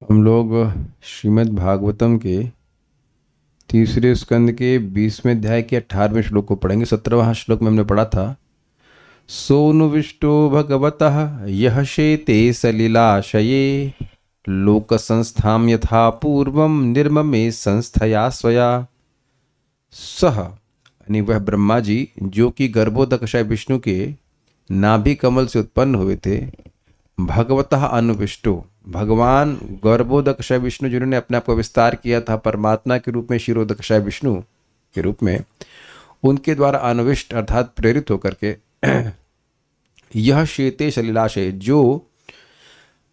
हम लोग श्रीमद् भागवतम के तीसरे स्कंद के 20वें अध्याय के 18वें श्लोक को पढ़ेंगे। 17वां श्लोक में हमने पढ़ा था, सोनुविष्टो भगवतः यह शेते सलिलाशये लोक संस्थाम यथा पूर्वम निर्ममे संस्थया स्वया। सह यानी वह ब्रह्मा जी जो कि गर्भोदकशय विष्णु के नाभि कमल से उत्पन्न हुए थे, भगवतः अनुविष्टो भगवान गर्भोदकशय विष्णु जिन्होंने अपने आप को विस्तार किया था परमात्मा के रूप में, क्षीरोदकशय विष्णु के रूप में, उनके द्वारा अनुविष्ट अर्थात प्रेरित होकर के यह शेते सलिलाशय जो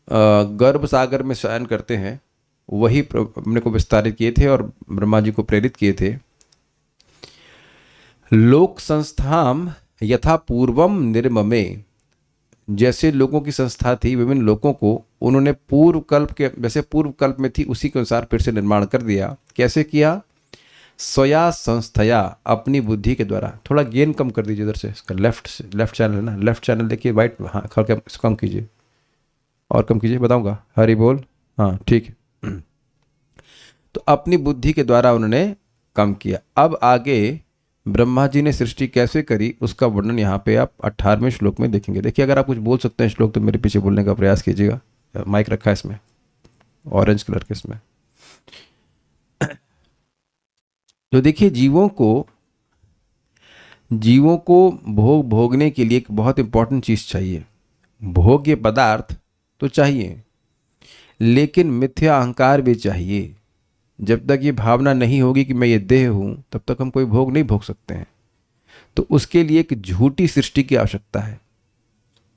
गर्भ सागर में शयन करते हैं वही अपने को विस्तारित किए थे और ब्रह्मा जी को प्रेरित किए थे। लोक संस्थाम यथा पूर्वम निर्ममे, जैसे लोगों की संस्था थी विभिन्न लोगों को उन्होंने पूर्व कल्प के जैसे पूर्व कल्प में थी उसी के अनुसार फिर से निर्माण कर दिया। कैसे किया? स्वया संस्थया, अपनी बुद्धि के द्वारा। थोड़ा गेन कम कर दीजिए इधर से, इसका लेफ्ट चैनल है ना, लेफ्ट चैनल देखिए, वाइट, हाँ इसको कम कीजिए और कम कीजिए, बताऊंगा। हरि बोल, हाँ ठीक है। तो अपनी बुद्धि के द्वारा उन्होंने कम किया। अब आगे ब्रह्मा जी ने सृष्टि कैसे करी उसका वर्णन यहाँ पे आप 18वें श्लोक में देखेंगे। देखिए, अगर आप कुछ बोल सकते हैं श्लोक तो मेरे पीछे बोलने का प्रयास कीजिएगा। माइक रखा है इसमें, ऑरेंज कलर के इसमें। तो देखिए, जीवों को भोगने के लिए एक बहुत इंपॉर्टेंट चीज चाहिए। भोग्य पदार्थ तो चाहिए, लेकिन मिथ्या अहंकार भी चाहिए। जब तक ये भावना नहीं होगी कि मैं ये देह हूं, तब तक हम कोई भोग नहीं भोग सकते हैं। तो उसके लिए एक झूठी सृष्टि की आवश्यकता है।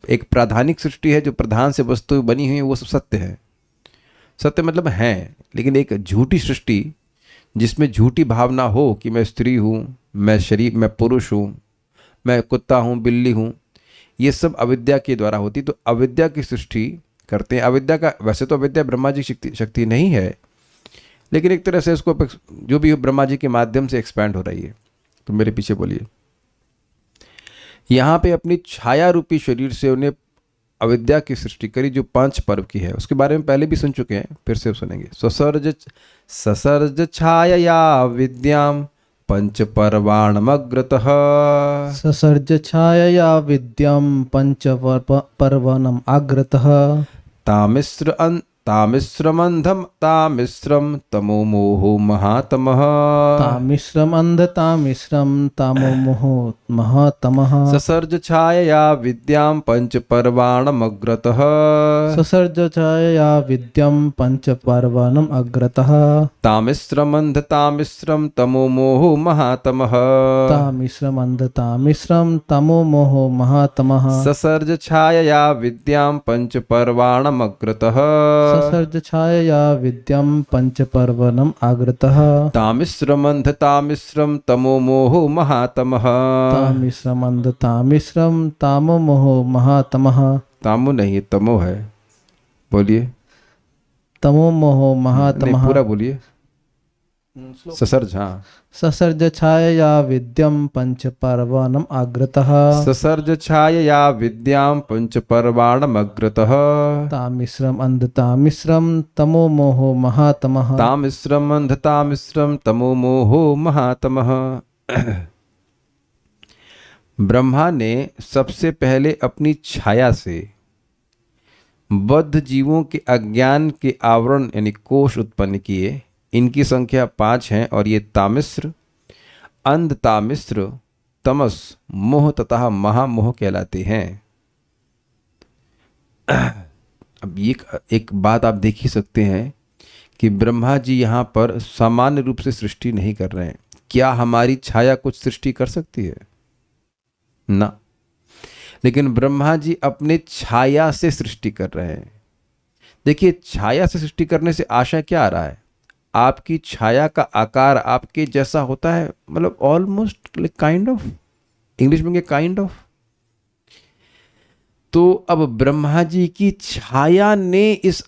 एक प्राधानिक सृष्टि है जो प्रधान से वस्तु बनी हुई है, वो सब सत्य है। सत्य मतलब है, लेकिन एक झूठी सृष्टि जिसमें झूठी भावना हो कि मैं स्त्री हूं, मैं पुरुष हूं, मैं कुत्ता हूं, बिल्ली हूं, ये सब अविद्या के द्वारा होती। तो अविद्या की सृष्टि करते हैं। अविद्या का, वैसे तो अविद्या ब्रह्मा जी शक्ति नहीं है, लेकिन एक तरह से उसको जो भी ब्रह्मा जी के माध्यम से एक्सपैंड हो रही है। तो मेरे पीछे बोलिए, यहाँ पे अपनी छाया रूपी शरीर से उन्हें अविद्या की सृष्टि करी जो 5 पर्व की है। उसके बारे में पहले भी सुन चुके हैं, फिर से सुनेंगे। ससर्ज छाया विद्याम पंच पर्वाणमग्रतः, ससर्ज छायया विद्यं पर्वणम् अग्रतः, तामिश्रम तमो मोहो महातमः, तामिश्रम अंधतामिश्रम तामो मोहो महातमः। ससर्ज छायया विद्याम पंच पर्वाणमग्रतः, ससर्ज छायया विद्यं पंच पर्वणम् अग्रतः, तामिश्रम तमो मोहो महातमः, तामिश्रम अंधतामिश्रम तमो मोहो महातमः। ससर्ज छायया विद्याम पंच पर्वाणमग्रतः, ससर्ज छायया विद्यं पंच पर्वणम् अग्रतः, तामिश्रम तमो मोहो महातमः, तामिश्रम अंधतामिश्रम तामो मोहो महातमः। तामो नहीं, तमो है। बोलिए, तमो मोहो नहीं, महातमः। पूरा बोलिए। ससर्ज, हाँ। ससर्ज छायया विद्यं पंच पर्वणम् अग्रतः, ससर्ज छायया विद्याम पंच पर्वाणमग्रतः, तामिश्रम अंधतामिश्रम तमो मोहो महातमः। तामिश्रम तमो मोहो महातमः। ब्रह्मा ने सबसे पहले अपनी छाया से बद्ध जीवों के अज्ञान के आवरण यानी कोष उत्पन्न किए। इनकी संख्या 5 है और ये तामिश्र, अंध तामिश्र, तमस, मोह तथा महामोह कहलाते हैं। अब ये एक बात आप देख ही सकते हैं कि ब्रह्मा जी यहाँ पर सामान्य रूप से सृष्टि नहीं कर रहे हैं। क्या हमारी छाया कुछ सृष्टि कर सकती है? ना। लेकिन ब्रह्मा जी अपने छाया से सृष्टि कर रहे हैं। देखिए, छाया से सृष्टि करने से आशय क्या आ रहा है? आपकी छाया का आकार आपके जैसा होता है, मतलब ऑलमोस्ट काइंड ऑफ, इंग्लिश में काइंड ऑफ। तो अब ब्रह्मा जी की छाया ने इस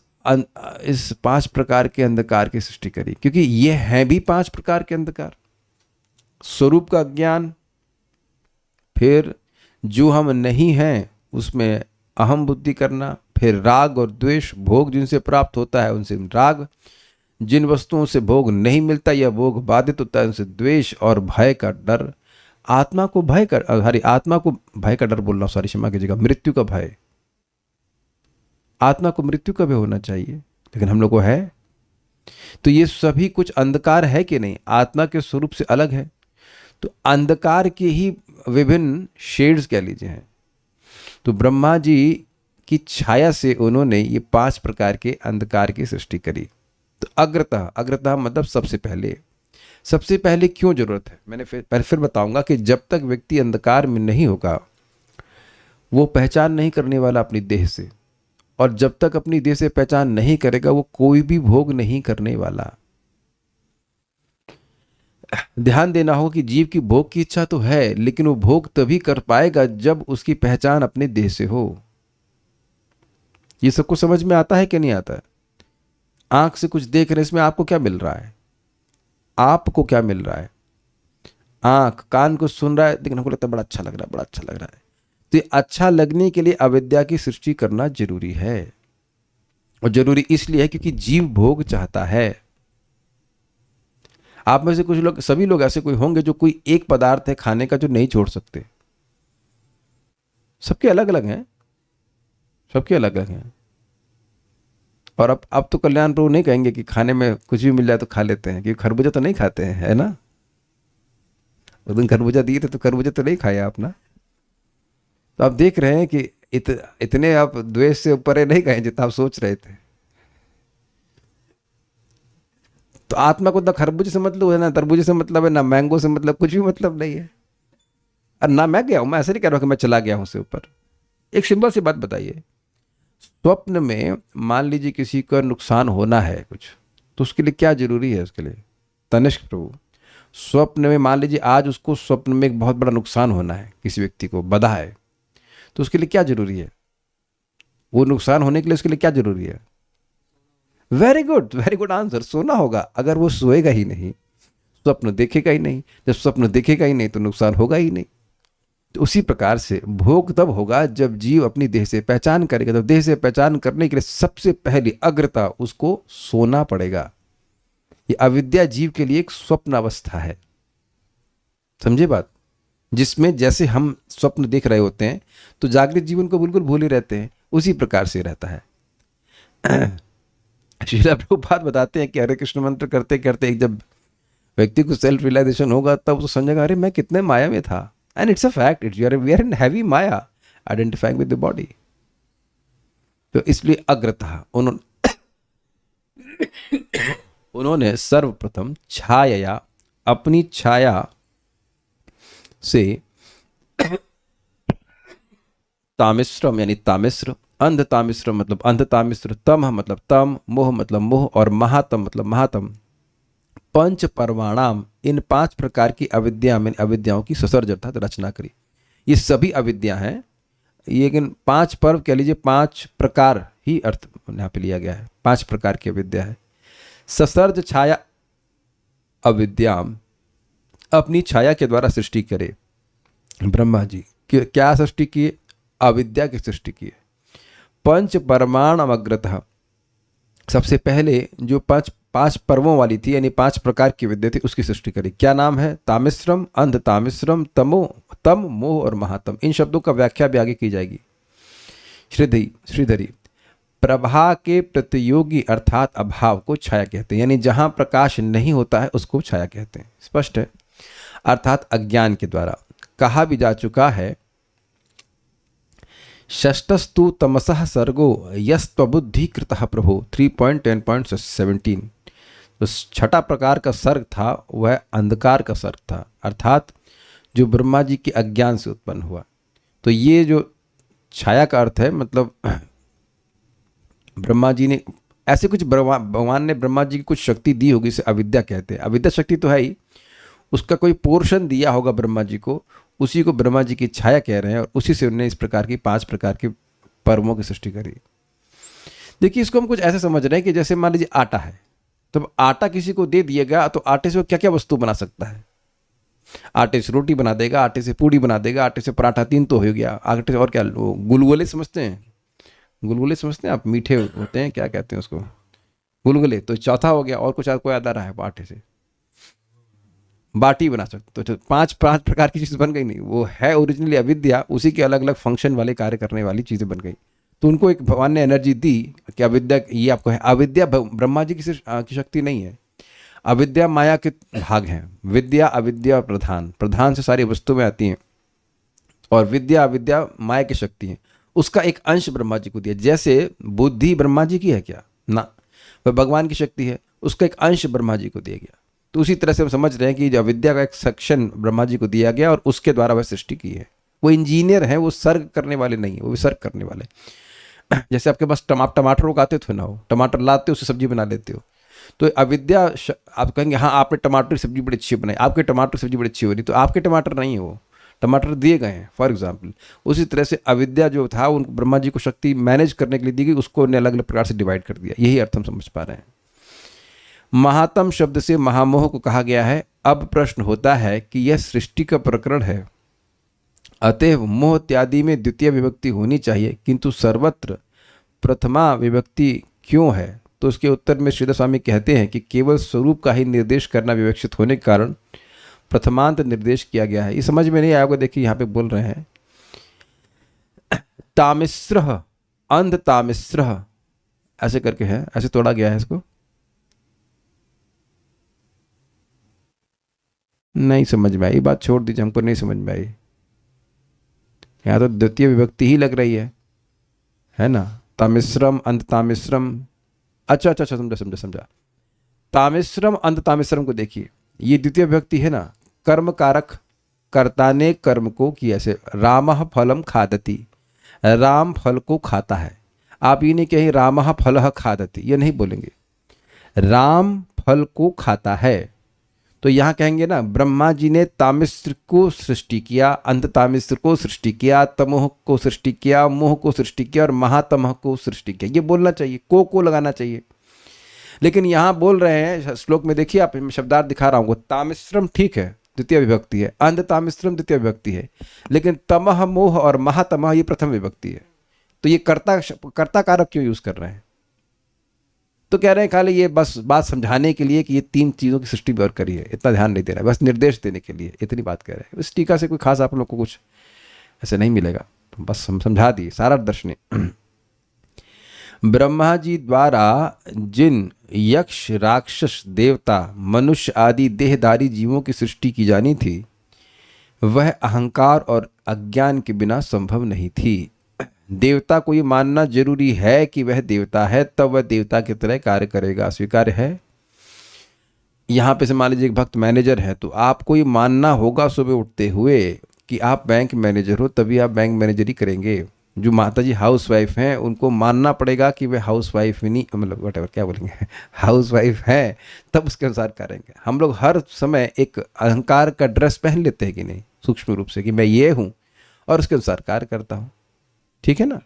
5 प्रकार के अंधकार की सृष्टि करी, क्योंकि ये हैं भी 5 प्रकार के अंधकार। स्वरूप का ज्ञान, फिर जो हम नहीं हैं उसमें अहम बुद्धि करना, फिर राग और द्वेष, भोग जिनसे प्राप्त होता है उनसे राग, जिन वस्तुओं से भोग नहीं मिलता या भोग बाधित होता है उनसे द्वेष, और भय का डर। आत्मा को भय का डर बोल रहा हूं, सॉरी क्षमा कीजिएगा, मृत्यु का भय। आत्मा को मृत्यु का भय होना चाहिए, लेकिन हम लोग को है। तो ये सभी कुछ अंधकार है कि नहीं, आत्मा के स्वरूप से अलग है। तो अंधकार के ही विभिन्न शेड्स कह लीजिए हैं। तो ब्रह्मा जी की छाया से उन्होंने ये 5 प्रकार के अंधकार की सृष्टि करी। तो अग्रतः मतलब सबसे पहले क्यों जरूरत है, मैंने फिर बताऊंगा कि जब तक व्यक्ति अंधकार में नहीं होगा वो पहचान नहीं करने वाला अपनी देह से, और जब तक अपनी देह से पहचान नहीं करेगा वो कोई भी भोग नहीं करने वाला। ध्यान देना हो कि जीव की भोग की इच्छा तो है, लेकिन वो भोग तभी कर पाएगा जब उसकी पहचान अपने देह से हो। ये सबको समझ में आता है कि नहीं आता है? आंख से कुछ देख रहे हैं, इसमें आपको क्या मिल रहा है? आपको क्या मिल रहा है? आंख, कान को सुन रहा है, लेकिन हमको लगता है बड़ा अच्छा लग रहा है, बड़ा अच्छा लग रहा है। तो ये अच्छा लगने के लिए अविद्या की सृष्टि करना जरूरी है, और जरूरी इसलिए है क्योंकि जीव भोग चाहता है। आप में से कुछ लोग, सभी लोग ऐसे कोई होंगे जो कोई एक पदार्थ है खाने का जो नहीं छोड़ सकते। सबके अलग अलग हैं, सबके अलग अलग हैं। और अब तो कल्याण प्रभु नहीं कहेंगे कि खाने में कुछ भी मिल जाए तो खा लेते हैं, क्योंकि खरबूजा तो नहीं खाते हैं, है ना? उस दिन खरबूजा दिए थे तो खरबूजा तो नहीं खाया आपने। तो आप देख रहे हैं कि इतने आप द्वेष से ऊपर नहीं गए जितना आप सोच रहे थे। तो आत्मा को ना खरबूजे से मतलब है, ना तरबूजे से मतलब है, ना मैंगो से मतलब, कुछ भी मतलब नहीं है। और ना मैं गया हूं, मैं ऐसे नहीं कह रहा हूं कि मैं चला गया हूं उससे ऊपर। एक सिंपल सी बात बताइए, स्वप्न में मान लीजिए किसी का नुकसान होना है कुछ, तो उसके लिए क्या जरूरी है? उसके लिए तनिष्क प्रभु, स्वप्न में मान लीजिए आज उसको स्वप्न में एक बहुत बड़ा नुकसान होना है, किसी व्यक्ति को बधा है, तो उसके लिए क्या जरूरी है? वो नुकसान होने के लिए उसके लिए क्या जरूरी है? वेरी गुड आंसर, सोना होगा। अगर वो सोएगा ही नहीं, स्वप्न देखेगा ही नहीं, जब स्वप्न देखेगा ही नहीं तो नुकसान होगा ही नहीं। तो उसी प्रकार से भोग तब होगा जब जीव अपनी देह से पहचान करेगा। तो देह से पहचान करने के लिए सबसे पहली अग्रता उसको सोना पड़ेगा। ये अविद्या जीव के लिए एक स्वप्न अवस्था है, समझे बात? जिसमें जैसे हम स्वप्न देख रहे होते हैं तो जागृत जीवन को बिल्कुल भूले रहते हैं, उसी प्रकार से रहता है। श्रीला प्रभुपाद बताते हैं कि हरे कृष्ण मंत्र करते करते एक जब व्यक्ति को सेल्फ रियलाइजेशन होगा तब वो समझेगा अरे मैं कितने माया में था। And it's a fact, we are in heavy माया आइडेंटिफाइंग विद द बॉडी। तो इसलिए अग्रता उन्होंने सर्वप्रथम छाया, अपनी छाया से तामिश्रम यानी तामिश्र, अंध तामिश्र मतलब अंध तामिश्र, तम मतलब तम, मोह मतलब मोह, और महातम मतलब महातम, पंच परमाणाम, इन 5 प्रकार की अविद्याओं की ससर्ज अर्थात रचना करी। ये सभी अविद्या हैं, लेकिन 5 पर्व कह लीजिए, 5 प्रकार ही अर्थ यहाँ पे लिया गया है, 5 प्रकार की अविद्या है। ससर्ज छाया अविद्याम, अपनी छाया के द्वारा सृष्टि करे ब्रह्मा जी। क्या सृष्टि किए? अविद्या की सृष्टि किए। पंच परमाणम अग्रतः, सबसे पहले जो 5 पर्वों वाली थी यानी 5 प्रकार की विद्या थी उसकी सृष्टि करी। क्या नाम है? तामिश्रम, अंध तामिश्रम, तम, मोह और महातम। इन शब्दों का व्याख्या भी आगे की जाएगी। श्रीधरी, प्रभा के प्रतियोगी अर्थात अभाव को छाया कहते हैं, यानी जहां प्रकाश नहीं होता है उसको छाया कहते हैं। स्पष्ट है? अर्थात अज्ञान के द्वारा। कहा भी जा चुका है, षष्ठस्तु तमसः सर्गो यस्त्वबुद्धि कृतः प्रभो 3.10.17। तो 6ठा प्रकार का सर्ग था वह अंधकार का सर्ग था, अर्थात जो ब्रह्मा जी के अज्ञान से उत्पन्न हुआ। तो ये जो छाया का अर्थ है मतलब ब्रह्मा जी ने ऐसे कुछ, भगवान ने ब्रह्मा जी की कुछ शक्ति दी होगी, इसे अविद्या कहते हैं। अविद्या शक्ति तो है ही, उसका कोई पोर्शन दिया होगा ब्रह्मा जी को, उसी को ब्रह्मा जी की छाया कह रहे हैं, और उसी से उन्होंने इस प्रकार की 5 प्रकार के पर्वों की सृष्टि करी। देखिए, इसको हम कुछ ऐसे समझ रहे हैं कि जैसे मान लीजिए आटा है, तो आटा किसी को दे दिया गया तो आटे से वो क्या क्या वस्तु बना सकता है? आटे से रोटी बना देगा, आटे से पूड़ी बना देगा, आटे से पराठा, 3 तो हो गया। आटे से और क्या? गुलगुले समझते हैं, गुलगुले समझते हैं आप, मीठे होते हैं, क्या कहते हैं उसको, गुलगुले। तो चौथा हो गया, और कुछ आपको याद आ रहा है? आटे से बाटी बना सकते, तो पांच पांच प्रकार की चीज़ बन गई नहीं, वो है ओरिजिनली अविद्या, उसी के अलग अलग फंक्शन वाले कार्य करने वाली चीज़ें बन गई। तो उनको एक भगवान ने एनर्जी दी कि अविद्या ये आपको है। अविद्या ब्रह्मा जी की शक्ति नहीं है, अविद्या माया के भाग हैं। विद्या अविद्या और प्रधान, प्रधान से सारी वस्तुएं आती हैं, और विद्या अविद्या माया की शक्ति है। उसका एक अंश ब्रह्मा जी को दिया। जैसे बुद्धि ब्रह्मा जी की है क्या? ना, वह भगवान की शक्ति है, उसका एक अंश ब्रह्मा जी को दिया गया। तो उसी तरह से हम समझ रहे हैं कि जो अविद्या का एक सेक्शन ब्रह्मा जी को दिया गया और उसके द्वारा वह सृष्टि की है। वो इंजीनियर हैं, वो सर्ग करने वाले नहीं है, वो विसर्ग करने वाले। जैसे आपके पास टमाटर उगाते थे ना, हो टमाटर लाते हो, उससे सब्जी बना लेते हो। तो अविद्या, आप कहेंगे हाँ आपने टमाटर की सब्जी बड़ी अच्छी बनाई, आपके टमाटर की सब्जी बड़ी अच्छी हो रही, तो आपके टमाटर नहीं है, वो टमाटर दिए गए हैं फॉर एग्जाम्पल। उसी तरह से अविद्या जो था उन ब्रह्मा जी को शक्ति मैनेज करने के लिए दी गई, उसको उन्हें अलग अलग प्रकार से डिवाइड कर दिया। यही अर्थ हम समझ पा रहे हैं। महातम शब्द से महामोह को कहा गया है। अब प्रश्न होता है कि यह सृष्टि का प्रकरण है, अतएव मोह इत्यादि में द्वितीय विभक्ति होनी चाहिए, किंतु सर्वत्र प्रथमा विभक्ति क्यों है? तो उसके उत्तर में श्रीधर स्वामी कहते हैं कि केवल स्वरूप का ही निर्देश करना विवक्षित होने के कारण प्रथमांत निर्देश किया गया है। ये समझ में नहीं आएगा। देखिए यहाँ पे बोल रहे हैं तामिस्र अंध तामिस्र, ऐसे करके है, ऐसे तोड़ा गया है इसको, नहीं समझ में आई बात, छोड़ दीजिए, हमको नहीं समझ में आई। यहाँ तो द्वितीय विभक्ति ही लग रही है ना। तामिश्रम अंध तामिश्रम, अच्छा, समझा। तामिश्रम अंध तामिश्रम को देखिए, ये द्वितीय विभक्ति है ना। कर्म कारक, कर्ता ने कर्म को किया, ऐसे रामः फलम खादति, राम फल को खाता है। आप ये नहीं कहें रामः फलः खादति, ये नहीं बोलेंगे, राम फल को खाता है। तो यहाँ कहेंगे ना ब्रह्मा जी ने तामिश्र को सृष्टि किया, अंध तामिश्र को सृष्टि किया, तमोह को सृष्टि किया, मोह को सृष्टि किया और महातमह को सृष्टि किया। ये बोलना चाहिए, को लगाना चाहिए। लेकिन यहाँ बोल रहे हैं श्लोक में, देखिए आप शब्दार्थ दिखा रहा हूँ, तामिश्रम ठीक है द्वितीय विभक्ति है, अंध तामिश्रम द्वितीय विभक्ति है, लेकिन तमह मोह और महातमह ये प्रथम विभक्ति है। तो ये कर्ता कारक क्यों यूज कर रहे हैं? तो कह रहे हैं खाली ये बस बात समझाने के लिए कि ये तीन चीज़ों की सृष्टि और करी है, इतना ध्यान नहीं दे रहा है, बस निर्देश देने के लिए इतनी बात कह रहे हैं। इस टीका से कोई खास आप लोग को कुछ ऐसे नहीं मिलेगा, तो बस हम समझा दिए सारा दर्शन। ब्रह्मा जी द्वारा जिन यक्ष राक्षस देवता मनुष्य आदि देहधारी जीवों की सृष्टि की जानी थी, वह अहंकार और अज्ञान के बिना संभव नहीं थी। देवता को ये मानना जरूरी है कि वह देवता है, तब वह देवता की तरह कार्य करेगा, स्वीकार्य है। यहाँ पे से मान लीजिए एक भक्त मैनेजर है, तो आपको ये मानना होगा सुबह उठते हुए कि आप बैंक मैनेजर हो, तभी आप बैंक मैनेजरी करेंगे। जो माता जी हाउस वाइफ हैं उनको मानना पड़ेगा कि वे हाउस वाइफ नहीं, मतलब वट एवर क्या बोलेंगे, हाउस वाइफ हैं, तब उसके अनुसार करेंगे। हम लोग हर समय एक अहंकार का ड्रेस पहन लेते हैं कि नहीं, सूक्ष्म रूप से, कि मैं ये हूँ और उसके अनुसार कार्य करता हूँ, ठीक है ना,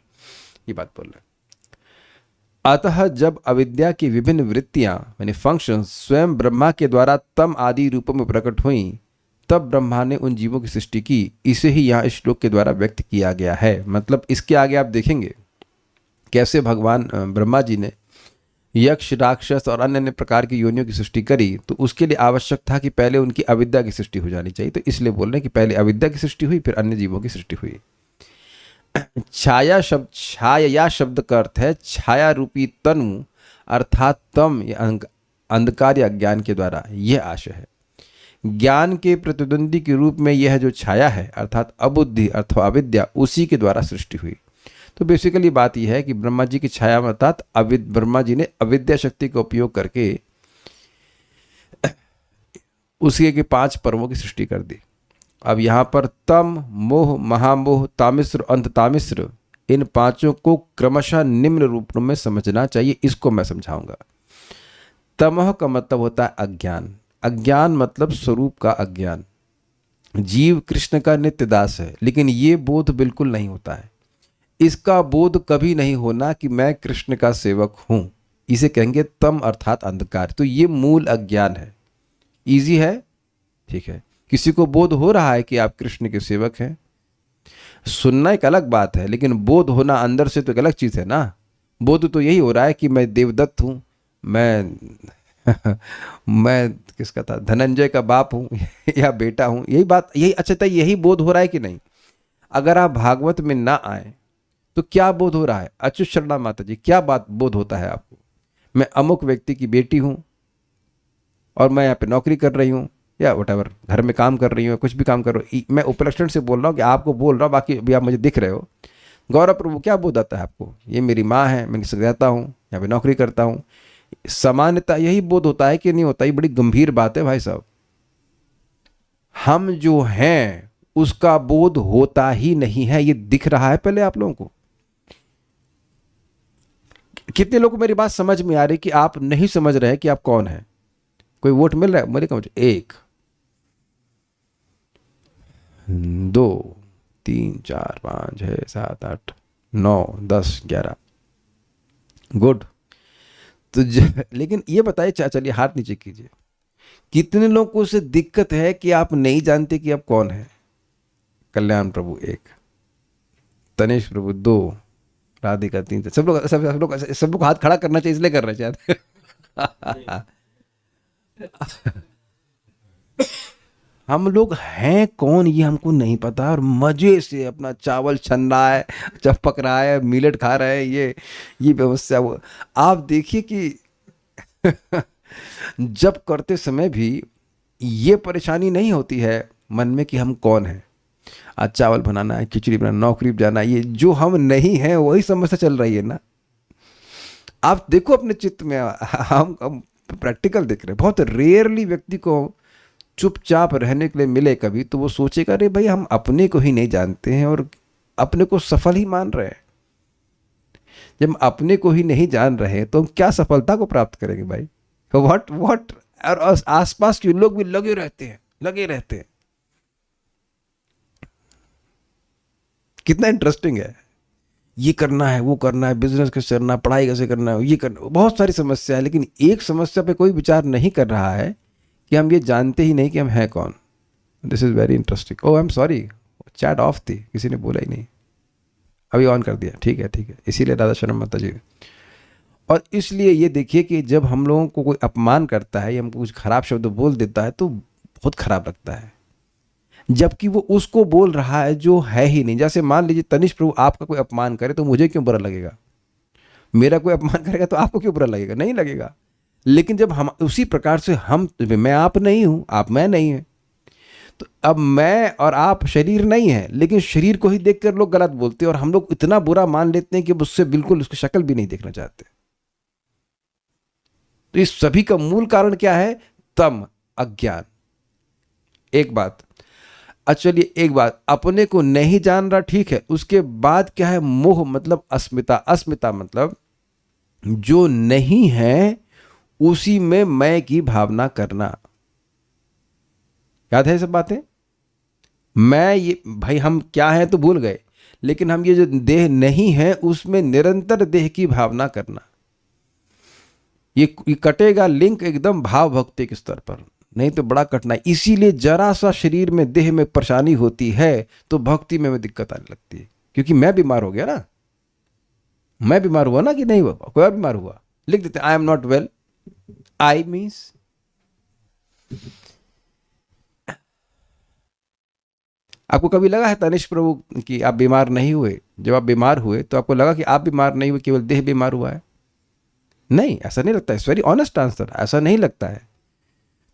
ये बात बोल रहे हैं। अतः जब अविद्या की विभिन्न वृत्तियां यानी फंक्शंस स्वयं ब्रह्मा के द्वारा तम आदि रूपों में प्रकट हुई, तब ब्रह्मा ने उन जीवों की सृष्टि की। इसे ही यहाँ इस श्लोक के द्वारा व्यक्त किया गया है। मतलब इसके आगे आप देखेंगे कैसे भगवान ब्रह्मा जी ने यक्ष राक्षस और अन्य अन्य प्रकार की योनियों की सृष्टि करी, तो उसके लिए आवश्यक था कि पहले उनकी अविद्या की सृष्टि हो जानी चाहिए। तो इसलिए बोल रहे हैं कि पहले अविद्या की सृष्टि हुई, फिर अन्य जीवों की सृष्टि हुई। छाया शब्द का अर्थ है छाया रूपी तनु, अर्थात तम या अंधकार या अज्ञान के द्वारा। यह आशय है। ज्ञान के प्रतिद्वंदी के रूप में यह जो छाया है अर्थात अबुद्धि अथवा अविद्या, उसी के द्वारा सृष्टि हुई। तो बेसिकली बात यह है कि ब्रह्मा जी की छाया अर्थात ब्रह्मा जी ने अविद्या शक्ति का उपयोग करके उसी के 5 पर्वों की सृष्टि कर दी। अब यहाँ पर तम, मोह, महामोह, तामिश्र, अंध तामिश्र, इन 5 को क्रमशः निम्न रूपों में समझना चाहिए। इसको मैं समझाऊंगा। तमह का मतलब होता है अज्ञान। अज्ञान मतलब स्वरूप का अज्ञान। जीव कृष्ण का नित्य दास है, लेकिन ये बोध बिल्कुल नहीं होता है। इसका बोध कभी नहीं होना कि मैं कृष्ण का सेवक हूं, इसे कहेंगे तम अर्थात अंधकार। तो ये मूल अज्ञान है। इजी है, ठीक है। किसी को बोध हो रहा है कि आप कृष्ण के सेवक हैं, सुनना एक अलग बात है, लेकिन बोध होना अंदर से तो एक अलग चीज़ है ना। बोध तो यही हो रहा है कि मैं देवदत्त हूँ, मैं मैं किसका था, धनंजय का बाप हूँ या बेटा हूँ, यही बात, यही अच्छा था, यही बोध हो रहा है कि नहीं। अगर आप भागवत में ना आए तो क्या बोध हो रहा है? अच्युत शर्मा माता जी, क्या बात बोध होता है आपको? मैं अमुक व्यक्ति की बेटी हूँ और मैं यहाँ पे नौकरी कर रही हूँ या वटेवर, घर में काम कर रही हूँ, कुछ भी काम कर रही हूँ, मैं उपलक्षण से बोल रहा हूँ कि आपको बोल रहा हूँ, बाकी अभी आप मुझे दिख रहे हो। गौरव प्रभु, क्या बोध आता है आपको? ये मेरी माँ है, मैं इनके साथ रहता हूँ, यहाँ पे नौकरी करता हूँ। सामान्यता यही बोध होता है कि नहीं होता? ये बड़ी गंभीर बात है भाई साहब। हम जो हैं उसका बोध होता ही नहीं है, ये दिख रहा है पहले आप लोगों को। कितने लोगों को मेरी बात समझ में आ रही कि आप नहीं समझ रहे कि आप कौन है? कोई वोट मिल रहा है मेरे? कम 1 2 3 4 5 6 7 8 9 10 11, गुड। तो लेकिन ये बताइए, चलिए हाथ नीचे कीजिए, कितने लोगों से दिक्कत है कि आप नहीं जानते कि आप कौन है? कल्याण प्रभु 1, तनेश प्रभु 2, राधिका 3, सब लोग हाथ खड़ा करना चाहिए, इसलिए कर रहे शायद। हम लोग हैं कौन ये हमको नहीं पता, और मजे से अपना चावल छन रहा है, पक रहा है, मिलेट खा रहे हैं, ये व्यवस्था। वो आप देखिए कि जब करते समय भी ये परेशानी नहीं होती है मन में कि हम कौन हैं। आज चावल बनाना है, खिचड़ी बनाना, नौकरी पे जाना, ये जो हम नहीं हैं वही समस्या चल रही है ना। आप देखो अपने चित्त में, हम प्रैक्टिकल देख रहे हैं। बहुत रेयरली व्यक्ति को चुपचाप रहने के लिए मिले कभी तो वो सोचेगा अरे भाई हम अपने को ही नहीं जानते हैं और अपने को सफल ही मान रहे हैं। जब हम अपने को ही नहीं जान रहे तो हम क्या सफलता को प्राप्त करेंगे भाई? What what. और आसपास के लोग भी लगे रहते हैं। कितना इंटरेस्टिंग है। ये करना है, वो करना है, बिजनेस कैसे करना, पढ़ाई कैसे करना है, ये करना, बहुत सारी समस्या है, लेकिन एक समस्या पे कोई विचार नहीं कर रहा है कि हम ये जानते ही नहीं कि हम हैं कौन। This is very interesting. Oh I am sorry, chat off थी, किसी ने बोला ही नहीं, अभी ऑन कर दिया। ठीक है, इसीलिए राधा शर्मा माता जी। और इसलिए ये देखिए कि जब हम लोगों को कोई अपमान करता है या हमको कुछ खराब शब्द बोल देता है तो बहुत खराब लगता है, जबकि वो उसको बोल रहा है जो है ही नहीं। जैसे मान लीजिए तनिष्क प्रभु आपका कोई अपमान करे तो मुझे क्यों बुरा लगेगा? मेरा कोई अपमान करेगा तो आपको क्यों बुरा लगेगा? नहीं लगेगा। लेकिन जब हम उसी प्रकार से मैं आप नहीं हूं, आप मैं नहीं है, तो अब मैं और आप शरीर नहीं है, लेकिन शरीर को ही देखकर लोग गलत बोलते हैं और हम लोग इतना बुरा मान लेते हैं कि उससे बिल्कुल उसकी शक्ल भी नहीं देखना चाहते। तो इस सभी का मूल कारण क्या है? तम, अज्ञान। एक बात, चलिए एक बात, अपने को नहीं जान रहा, ठीक है, उसके बाद क्या है? मोह मतलब अस्मिता। अस्मिता मतलब जो नहीं है उसी में मैं की भावना करना। याद है ये सब बातें? मैं ये भाई हम क्या हैं तो भूल गए, लेकिन हम ये जो देह नहीं है उसमें निरंतर देह की भावना करना, ये कटेगा लिंक एकदम भाव भक्ति के स्तर पर, नहीं तो बड़ा कठिनाई। इसीलिए जरा सा शरीर में देह में परेशानी होती है तो भक्ति में दिक्कत आने लगती है। क्योंकि मैं बीमार हो गया ना, मैं बीमार हुआ ना कि नहीं हुआ, कोई और बीमार हुआ, लिख देते I am not well. I means आपको कभी लगा है तनिष्क प्रभु कि आप बीमार नहीं हुए? जब आप बीमार हुए तो आपको लगा कि आप बीमार नहीं हुए, केवल देह बीमार हुआ है? नहीं, ऐसा नहीं लगता है। इट्स वेरी ऑनेस्ट आंसर, ऐसा नहीं लगता है।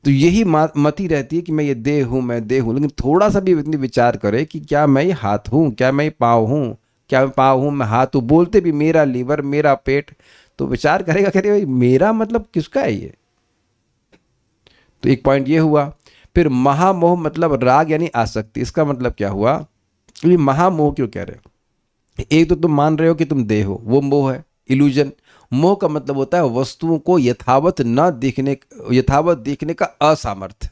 तो यही मति रहती है कि मैं ये देह हूं, मैं देह हूं, लेकिन थोड़ा सा भी इतनी विचार करे कि क्या मैं ये हाथ हूं, क्या मैं ये पाँव हूं, क्या मैं पाँव हूं, मैं हाथ हूं, बोलते भी मेरा लीवर, मेरा पेट, तो विचार करेगा कह भाई मेरा मतलब किसका है ये? तो एक पॉइंट ये हुआ। फिर महामोह मतलब राग यानी आसक्ति। इसका मतलब क्या हुआ? ये महामोह क्यों कह रहे हो? एक तो तुम मान रहे हो कि तुम देह हो, वो मोह है, इल्यूजन। मोह का मतलब होता है वस्तुओं को यथावत देखने का असामर्थ्य,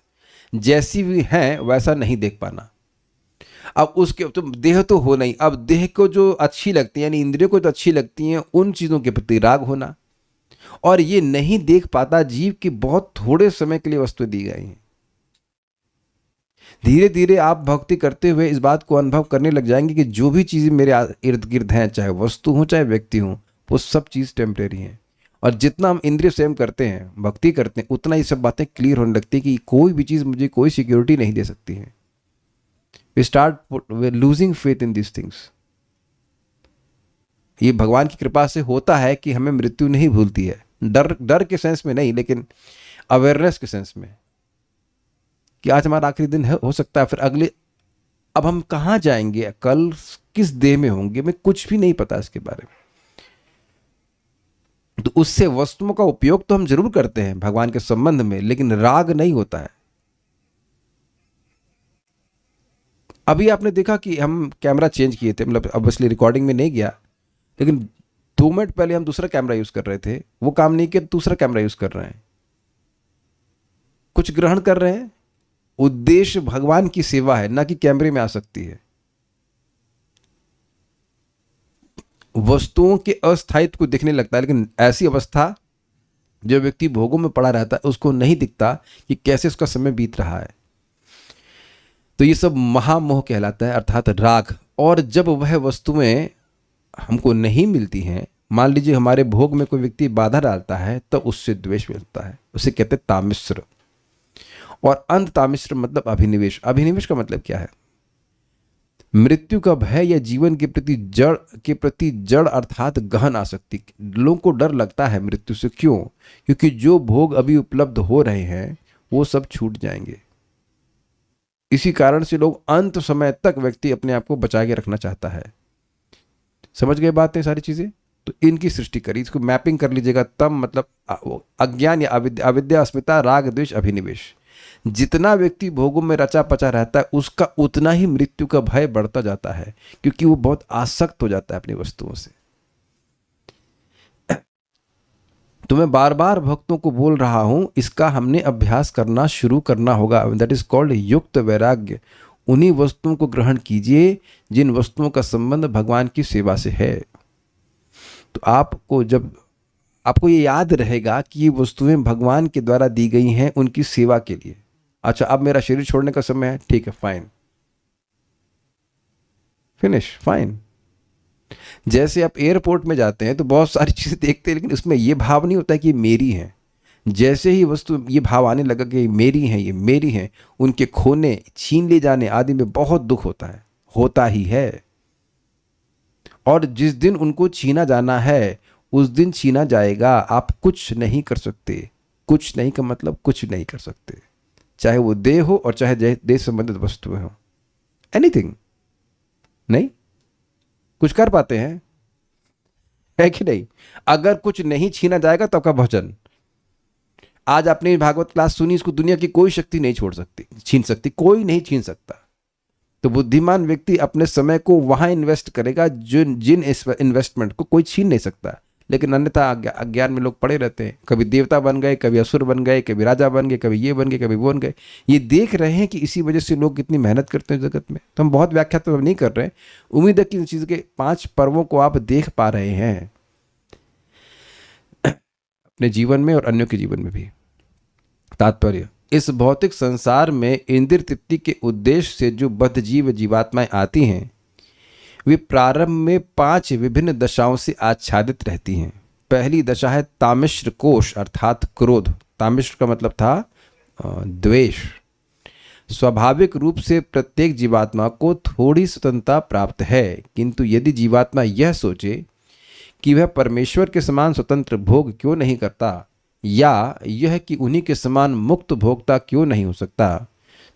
जैसी भी हैं वैसा नहीं देख पाना। अब उसके तुम देह तो हो नहीं, अब देह को जो अच्छी लगती है यानी इंद्रियों को जो अच्छी लगती हैं उन चीज़ों के प्रति राग होना, और ये नहीं देख पाता जीव की बहुत थोड़े समय के लिए वस्तु दी गई हैं। धीरे धीरे आप भक्ति करते हुए इस बात को अनुभव करने लग जाएंगे कि जो भी चीज़ें मेरे इर्द गिर्द हैं, चाहे वस्तु हो चाहे व्यक्ति हो, वो सब चीज़ टेम्परेरी हैं। और जितना हम इंद्रिय संयम करते हैं, भक्ति करते हैं, उतना ये सब बातें क्लियर होने लगती है कि कोई भी चीज़ मुझे कोई सिक्योरिटी नहीं दे सकती है। We start losing faith in this things. ये भगवान की कृपा से होता है कि हमें मृत्यु नहीं भूलती है। डर के सेंस में नहीं, लेकिन अवेयरनेस के सेंस में कि आज हमारा आखिरी दिन है, हो सकता है फिर अगले, अब हम कहाँ जाएंगे, कल किस देह में होंगे, मैं कुछ भी नहीं पता इसके बारे में। तो उससे वस्तुओं का उपयोग तो हम जरूर करते हैं भगवान के संबंध में, लेकिन राग नहीं होता है। अभी आपने देखा कि हम कैमरा चेंज किए थे, मतलब ऑब्वियसली रिकॉर्डिंग में नहीं गया, लेकिन 2 मिनट पहले हम दूसरा कैमरा यूज कर रहे थे, वो काम नहीं किया, दूसरा कैमरा यूज कर रहे हैं, कुछ ग्रहण कर रहे हैं। उद्देश्य भगवान की सेवा है, ना कि कैमरे में आ सकती है। वस्तुओं के अस्थायित्व को दिखने लगता है, लेकिन ऐसी अवस्था जो व्यक्ति भोगों में पड़ा रहता है उसको नहीं दिखता कि कैसे उसका समय बीत रहा है। तो ये सब महामोह कहलाता है, अर्थात राग। और जब वह वस्तुएं हमको नहीं मिलती हैं, मान लीजिए हमारे भोग में कोई व्यक्ति बाधा डालता है, तो उससे द्वेष मिलता है, उसे कहते हैं तामिश्र। और अंत तामिश्र मतलब अभिनिवेश। अभिनिवेश का मतलब क्या है? मृत्यु का भय या जीवन के प्रति जड़ अर्थात गहन आसक्ति। लोगों को डर लगता है मृत्यु से। क्यों? क्योंकि जो भोग अभी उपलब्ध हो रहे हैं वो सब छूट जाएंगे। इसी कारण से लोग अंत समय तक व्यक्ति अपने आप को बचा के रखना चाहता है। समझ गए बातें सारी चीजें? तो इनकी सृष्टि करी, इसको मैपिंग कर लीजिएगा। तब मतलब अज्ञान या अविद्या, अस्मिता, राग, द्वेष, अभिनिवेश। जितना व्यक्ति भोगों में रचा पचा रहता है उसका उतना ही मृत्यु का भय बढ़ता जाता है, क्योंकि वो बहुत आसक्त हो जाता है अपनी वस्तुओं से। तो मैं बार बार भक्तों को बोल रहा हूं, इसका हमने अभ्यास करना शुरू करना होगा। दैट इज कॉल्ड युक्त वैराग्य। उन्हीं वस्तुओं को ग्रहण कीजिए जिन वस्तुओं का संबंध भगवान की सेवा से है। तो आपको ये याद रहेगा कि ये वस्तुएं भगवान के द्वारा दी गई हैं उनकी सेवा के लिए। अच्छा, अब मेरा शरीर छोड़ने का समय है, ठीक है, फाइन, फिनिश, फाइन। जैसे आप एयरपोर्ट में जाते हैं तो बहुत सारी चीजें देखते हैं, लेकिन उसमें ये भाव नहीं होता है कि ये मेरी हैं। जैसे ही वस्तु ये भाव आने लगा कि ये मेरी हैं, ये मेरी हैं, उनके खोने, छीन ले जाने आदि में बहुत दुख होता है, होता ही है। और जिस दिन उनको छीना जाना है उस दिन छीना जाएगा। आप कुछ नहीं कर सकते। कुछ नहीं का मतलब कुछ नहीं कर सकते, चाहे वो देह हो और चाहे देह संबंधित वस्तुएं हो। एनीथिंग नहीं कुछ कर पाते हैं, है कि नहीं? अगर कुछ नहीं छीना जाएगा तो आपका भजन, आज आपने भागवत क्लास सुनी, इसको दुनिया की कोई शक्ति नहीं छोड़ सकती, छीन सकती, कोई नहीं छीन सकता। तो बुद्धिमान व्यक्ति अपने समय को वहां इन्वेस्ट करेगा जिन इन्वेस्टमेंट को कोई छीन नहीं सकता। लेकिन अन्यथा अज्ञान में लोग पड़े रहते हैं, कभी देवता बन गए, कभी असुर बन गए, कभी राजा बन गए, कभी ये बन गए, कभी वो बन गए। ये देख रहे हैं कि इसी वजह से लोग कितनी मेहनत करते हैं जगत में। तो हम बहुत व्याख्या तो नहीं कर रहे हैं। उम्मीद है कि इन चीज़ के 5 पर्वों को आप देख पा रहे हैं अपने जीवन में और अन्यों के जीवन में भी। तात्पर्य, इस भौतिक संसार में इंद्रिय तृप्ति के उद्देश्य से जो बद्ध जीव जीवात्माएं आती हैं वे प्रारंभ में 5 विभिन्न दशाओं से आच्छादित रहती हैं। पहली दशा है तामिश्र कोश अर्थात क्रोध। तामिश्र का मतलब था द्वेष। स्वाभाविक रूप से प्रत्येक जीवात्मा को थोड़ी स्वतंत्रता प्राप्त है, किंतु यदि जीवात्मा यह सोचे कि वह परमेश्वर के समान स्वतंत्र भोग क्यों नहीं करता, या यह कि उन्हीं के समान मुक्त भोक्ता क्यों नहीं हो सकता,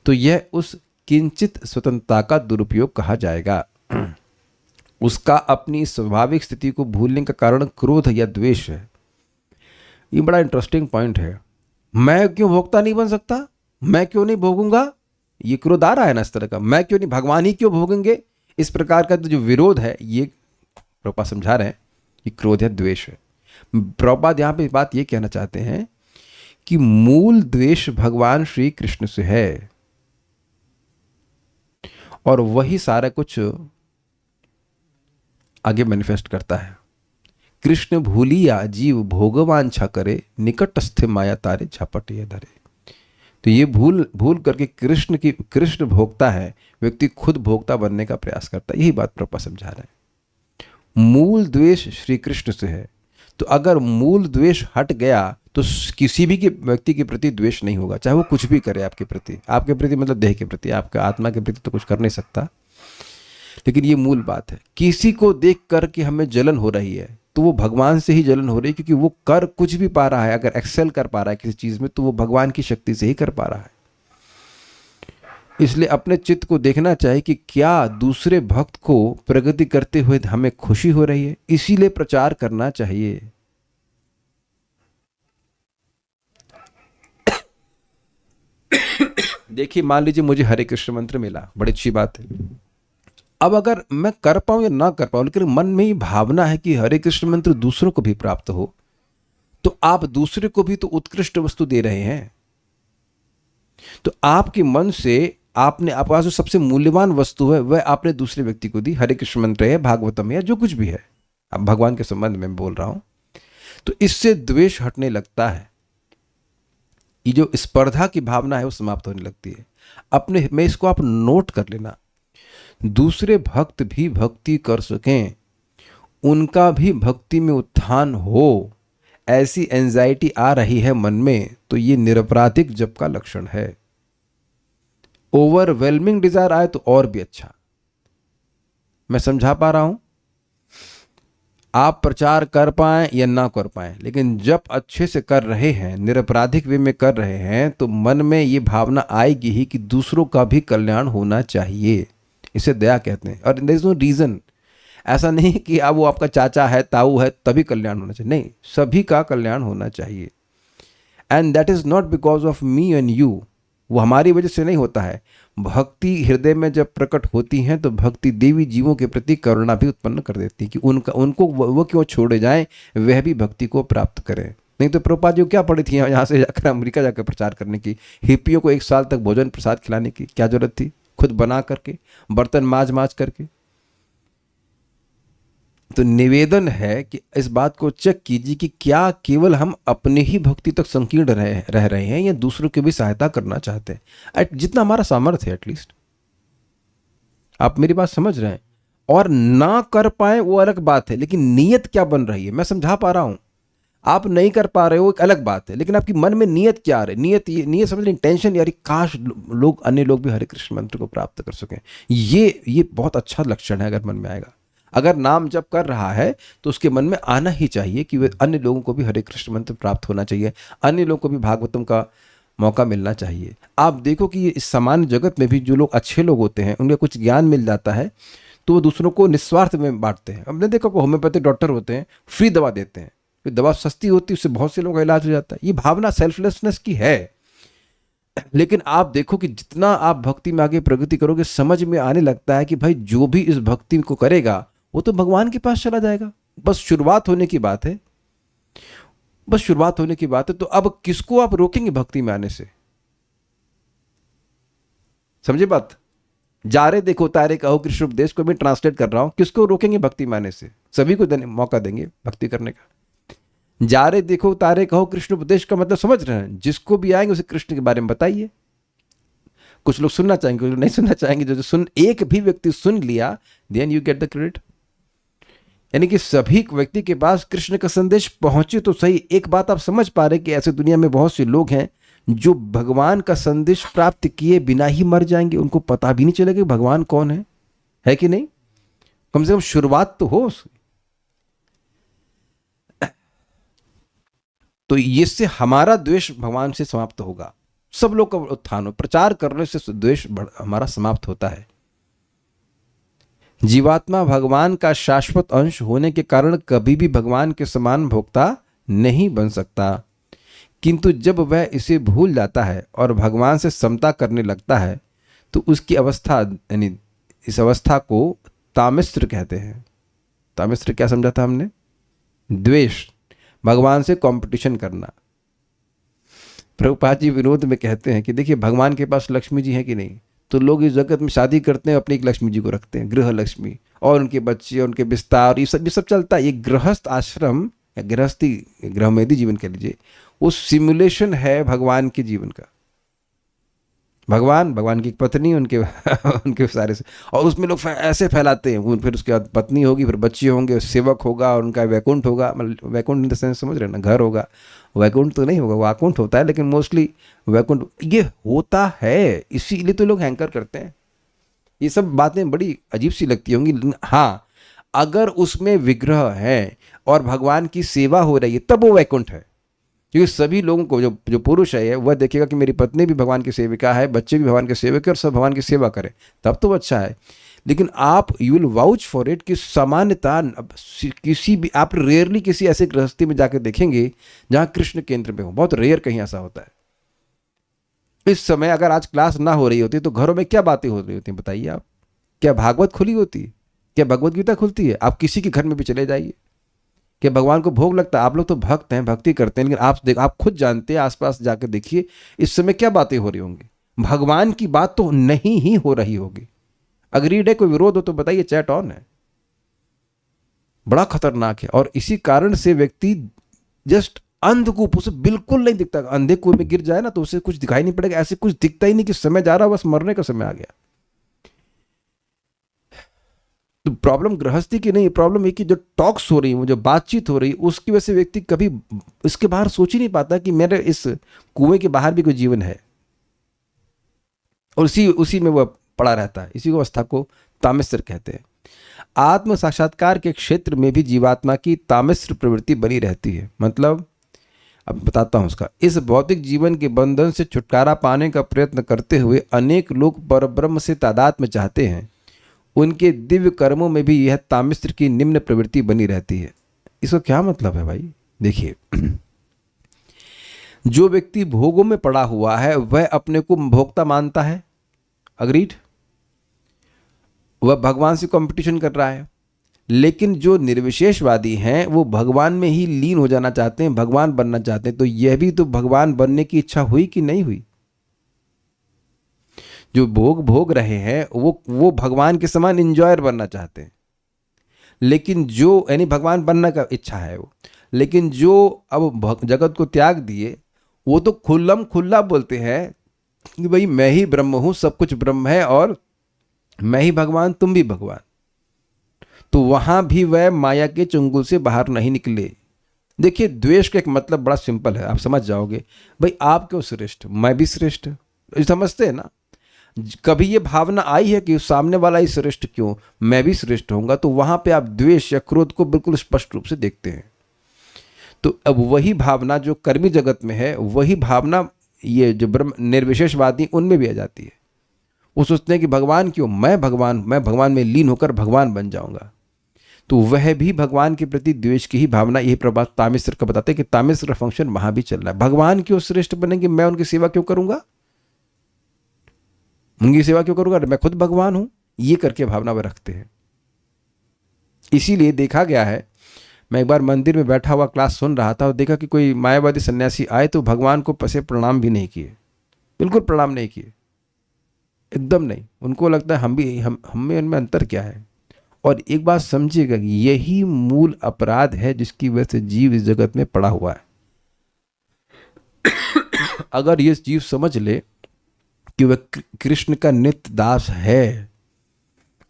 तो यह उस किंचित स्वतंत्रता का दुरुपयोग कहा जाएगा। उसका अपनी स्वाभाविक स्थिति को भूलने का कारण क्रोध या द्वेष है। ये बड़ा इंटरेस्टिंग पॉइंट है। मैं क्यों भोक्ता नहीं बन सकता? मैं क्यों नहीं भोगूंगा? ये क्रोध आ रहा है ना इस तरह का। मैं क्यों नहीं, भगवान ही क्यों भोगेंगे? इस प्रकार का जो विरोध है, ये प्रभुपाद समझा रहे हैं, ये क्रोध है, द्वेष है। प्रभुपाद यहाँ पे बात ये कहना चाहते हैं कि मूल द्वेष भगवान श्री कृष्ण से है और वही सारा कुछ आगे मैनिफेस्ट करता है। कृष्ण भूलिया जीव भोगवांछा करे, निकटस्थ माया तारे झपट ये धरे। तो ये भूल भूल करके कृष्ण भोक्ता है, व्यक्ति खुद भोक्ता बनने का प्रयास करता है। यही बात प्रभुपाद समझा रहे हैं। मूल द्वेष श्री कृष्ण से है, तो अगर मूल द्वेष हट गया तो किसी भी के व्यक्ति के प्रति द्वेष नहीं होगा, चाहे वो कुछ भी करे आपके प्रति मतलब देह के प्रति, आपके आत्मा के प्रति तो कुछ कर नहीं सकता। लेकिन ये मूल बात है, किसी को देख कर के हमें जलन हो रही है तो वो भगवान से ही जलन हो रही है, क्योंकि वो कर कुछ भी पा रहा है, अगर एक्सेल कर पा रहा है किसी चीज में तो वो भगवान की शक्ति से ही कर पा रहा है। इसलिए अपने चित्त को देखना चाहिए कि क्या दूसरे भक्त को प्रगति करते हुए हमें खुशी हो रही है, इसीलिए प्रचार करना चाहिए। देखिए, मान लीजिए मुझे हरे कृष्ण मंत्र मिला, बड़ी अच्छी बात है। अब अगर मैं कर पाऊं या ना कर पाऊं, लेकिन मन में ये भावना है कि हरे कृष्ण मंत्र दूसरों को भी प्राप्त हो, तो आप दूसरे को भी तो उत्कृष्ट वस्तु दे रहे हैं। तो आपके मन से आपने आपके पास जो सबसे मूल्यवान वस्तु है वह आपने दूसरे व्यक्ति को दी। हरे कृष्ण मंत्र है, भागवतम है, जो कुछ भी है, अब भगवान के संबंध में बोल रहा हूं, तो इससे द्वेष हटने लगता है। ये जो स्पर्धा की भावना है वो समाप्त होने लगती है। अपने में इसको आप नोट कर लेना, दूसरे भक्त भी भक्ति कर सकें, उनका भी भक्ति में उत्थान हो, ऐसी एंजाइटी आ रही है मन में, तो ये निरपराधिक जप का लक्षण है। ओवरवेलमिंग डिजायर आए तो और भी अच्छा। मैं समझा पा रहा हूं? आप प्रचार कर पाएं या ना कर पाएं, लेकिन जब अच्छे से कर रहे हैं, निरपराधिक वे में कर रहे हैं, तो मन में ये भावना आएगी ही कि दूसरों का भी कल्याण होना चाहिए। इसे दया कहते हैं। और देयर इज नो रीजन, ऐसा नहीं कि अब वो आपका चाचा है, ताऊ है, तभी कल्याण होना चाहिए। नहीं, सभी का कल्याण होना चाहिए। And that is not because of me and you, वो हमारी वजह से नहीं होता है। भक्ति हृदय में जब प्रकट होती हैं तो भक्ति देवी जीवों के प्रति करुणा भी उत्पन्न कर देती है कि उनको वो क्यों छोड़े जाएं, वह भी भक्ति को प्राप्त करें। नहीं तो प्रभुपाद जी क्या पड़ी थी यहाँ से जाकर अमेरिका जाकर प्रचार करने की, हिप्पियों को 1 साल तक भोजन प्रसाद खिलाने की क्या जरूरत थी, खुद बना करके, बर्तन माज करके। तो निवेदन है कि इस बात को चेक कीजिए कि क्या केवल हम अपने ही भक्ति तक संकीर्ण रह रहे हैं या दूसरों की भी सहायता करना चाहते हैं, जितना हमारा सामर्थ्य है एटलीस्ट। आप मेरी बात समझ रहे हैं? और ना कर पाए वो अलग बात है, लेकिन नीयत क्या बन रही है, मैं समझा पा रहा हूं। आप नहीं कर पा रहे हो एक अलग बात है, लेकिन आपकी मन में नीयत क्या आ रही है, नीयत समझ रहे, इंटेंशन, यार काश लोग, अन्य लोग भी हरे कृष्ण मंत्र को प्राप्त कर सकें। ये बहुत अच्छा लक्षण है अगर मन में आएगा। अगर नाम जप कर रहा है तो उसके मन में आना ही चाहिए कि वे अन्य लोगों को भी हरे कृष्ण मंत्र प्राप्त होना चाहिए, अन्य लोगों को भी भागवतम का मौका मिलना चाहिए। आप देखो कि इस सामान्य जगत में भी जो लोग अच्छे लोग होते हैं, उन्हें कुछ ज्ञान मिल जाता है तो वो दूसरों को निस्वार्थ में बांटते हैं। हमने देखा कि होम्योपैथिक डॉक्टर होते हैं, फ्री दवा देते हैं, दवा सस्ती होती है, उससे बहुत से लोगों का इलाज हो जाता है। ये भावना सेल्फलेसनेस की है। लेकिन आप देखो कि जितना आप भक्ति में आगे प्रगति करोगे, समझ में आने लगता है कि भाई जो भी इस भक्ति को करेगा वो तो भगवान के पास चला जाएगा। बस शुरुआत होने की बात है, बस शुरुआत होने की बात है। तो अब किसको आप रोकेंगे भक्ति में आने से? समझे बात? जा रे देखो तारे कहो कृष्ण उपदेश को मैं ट्रांसलेट कर रहा हूं, किसको रोकेंगे भक्ति में आने से? सभी को मौका देंगे भक्ति करने का। जा रे देखो तारे कहो कृष्ण उपदेश का मतलब समझ रहे हैं? जिसको भी आएंगे उसे कृष्ण के बारे में बताइए। कुछ लोग सुनना चाहेंगे, कुछ लोग नहीं सुनना चाहेंगे। जो सुन, एक भी व्यक्ति सुन लिया, then you get the credit. यानी कि सभी व्यक्ति के पास कृष्ण का संदेश पहुंचे तो सही। एक बात आप समझ पा रहे कि ऐसे दुनिया में बहुत से लोग हैं जो भगवान का संदेश प्राप्त किए बिना ही मर जाएंगे, उनको पता भी नहीं चलेगा कि भगवान कौन है कि नहीं? कम से कम शुरुआत तो हो। तो इससे हमारा द्वेष भगवान से समाप्त होगा, सब लोग का उत्थान हो। प्रचार करने से द्वेष हमारा समाप्त होता है। जीवात्मा भगवान का शाश्वत अंश होने के कारण कभी भी भगवान के समान भोक्ता नहीं बन सकता, किंतु जब वह इसे भूल जाता है और भगवान से समता करने लगता है तो उसकी अवस्था, यानी इस अवस्था को तामिस्त्र कहते हैं। तामिस्त्र क्या समझा था हमने? द्वेष, भगवान से कंपटीशन करना। प्रभुपाद जी विनोद में कहते हैं कि देखिए भगवान के पास लक्ष्मी जी हैं कि नहीं, तो लोग इस जगत में शादी करते हैं, अपनी एक लक्ष्मी जी को रखते हैं, गृह लक्ष्मी, और उनके बच्चे, उनके विस्तार, ये सब चलता है। ये गृहस्थ आश्रम या गृहस्थी, गृहमेधी जीवन कह लीजिए, वो सिमुलेशन है भगवान के जीवन का। भगवान की एक पत्नी, उनके उनके सारे से, और उसमें लोग ऐसे फैलाते हैं, फिर उसके बाद पत्नी होगी, फिर बच्चे होंगे, सेवक होगा, और उनका वैकुंठ होगा, मतलब वैकुंठ इन द सेंस समझ रहे हैं ना, घर होगा। वैकुंठ तो नहीं होगा, वाकुंठ होता है, लेकिन मोस्टली वैकुंठ ये होता है, इसीलिए तो लोग हैंकर करते हैं। ये सब बातें बड़ी अजीब सी लगती होंगी, लेकिन हाँ, अगर उसमें विग्रह है और भगवान की सेवा हो रही है तब वो वैकुंठ है। क्योंकि सभी लोगों को, जो जो पुरुष है वह देखेगा कि मेरी पत्नी भी भगवान की सेविका है, बच्चे भी भगवान के सेवक है, और सब भगवान की सेवा करें, तब तो अच्छा है। लेकिन आप you will vouch for it कि सामान्यता किसी भी, आप रेयरली किसी ऐसे गृहस्थी में जाकर देखेंगे जहाँ कृष्ण केंद्र में हो, बहुत रेयर कहीं ऐसा होता है। इस समय अगर आज क्लास ना हो रही होती तो घरों में क्या बातें हो रही होती बताइए आप? क्या भागवत खुली होती? क्या भगवत गीता खुलती है? आप किसी के घर में भी चले जाइए, कि भगवान को भोग लगता है। आप लोग तो भक्त हैं, भक्ति करते हैं, लेकिन आप खुद जानते हैं, आसपास जाकर देखिए इस समय क्या बातें हो रही होंगी। भगवान की बात तो नहीं ही हो रही होगी। अग्रीड है? कोई विरोध हो तो बताइए, चैट ऑन है। बड़ा खतरनाक है। और इसी कारण से व्यक्ति जस्ट अंधकूप, उसे बिल्कुल नहीं दिखता। अंधे कुएं में गिर जाए ना तो उसे कुछ दिखाई नहीं पड़ेगा, ऐसे कुछ दिखता ही नहीं कि समय जा रहा, बस मरने का समय आ गया। तो प्रॉब्लम गृहस्थी की नहीं, प्रॉब्लम है कि जो टॉक्स हो रही है, जो बातचीत हो रही है, उसकी वजह से व्यक्ति कभी इसके बाहर सोच ही नहीं पाता कि मेरे इस कुएं के बाहर भी कोई जीवन है, और उसी में वह पड़ा रहता है। इसी अवस्था को तामिस्र कहते हैं। आत्म साक्षात्कार के क्षेत्र में भी जीवात्मा की तामिस्र प्रवृत्ति बनी रहती है। मतलब, अब बताता हूं उसका। इस भौतिक जीवन के बंधन से छुटकारा पाने का प्रयत्न करते हुए अनेक लोग परब्रह्म से तादात्म्य चाहते हैं। उनके दिव्य कर्मों में भी यह तामिस्र की निम्न प्रवृत्ति बनी रहती है। इसका क्या मतलब है भाई? देखिए, जो व्यक्ति भोगों में पड़ा हुआ है वह अपने को भोक्ता मानता है, अग्रीड, वह भगवान से कंपटीशन कर रहा है। लेकिन जो निर्विशेषवादी हैं वो भगवान में ही लीन हो जाना चाहते हैं, भगवान बनना चाहते हैं। तो यह भी तो भगवान बनने की इच्छा हुई कि नहीं हुई? जो भोग रहे हैं वो भगवान के समान इंजॉयर बनना चाहते हैं। लेकिन जो, यानी भगवान बनने का इच्छा है वो, लेकिन जो अब जगत को त्याग दिए वो तो खुल्लम खुल्ला बोलते हैं कि भाई मैं ही ब्रह्म हूं, सब कुछ ब्रह्म है, और मैं ही भगवान, तुम भी भगवान। तो वहां भी वह माया के चंगुल से बाहर नहीं निकले। देखिए, द्वेष का एक मतलब बड़ा सिंपल है, आप समझ जाओगे। भाई आप क्यों श्रेष्ठ, मैं भी श्रेष्ठ, समझते हैं ना? कभी ये भावना आई है कि सामने वाला ही श्रेष्ठ क्यों, मैं भी श्रेष्ठ होऊंगा, तो वहां पे आप द्वेष या क्रोध को बिल्कुल स्पष्ट रूप से देखते हैं। तो अब वही भावना जो कर्मी जगत में है, वही भावना ये जो ब्रह्म निर्विशेषवादी, उनमें भी आ जाती है। वो सोचते हैं कि भगवान क्यों, मैं भगवान में लीन होकर भगवान बन जाऊंगा। तो वह भी भगवान के प्रति द्वेष की ही भावना, यही प्रभाव तामिस्र का बताते हैं कि तामिस्र का फंक्शन वहां भी चल रहा है। भगवान क्यों श्रेष्ठ बनेंगे, मैं उनकी सेवा क्यों करूंगा, उनकी सेवा क्यों करूंगा, मैं खुद भगवान हूं, ये करके भावना वह रखते हैं। इसीलिए देखा गया है, मैं एक बार मंदिर में बैठा हुआ क्लास सुन रहा था और देखा कि कोई मायावादी सन्यासी आए तो भगवान को पसे प्रणाम भी नहीं किए, बिल्कुल प्रणाम नहीं किए, एकदम नहीं। उनको लगता है हम में उनमें अंतर क्या है। और एक बात समझिएगा, यही मूल अपराध है जिसकी वजह से जीव इस जगत में पड़ा हुआ है। अगर ये जीव समझ ले कि वह कृष्ण का नित्य दास है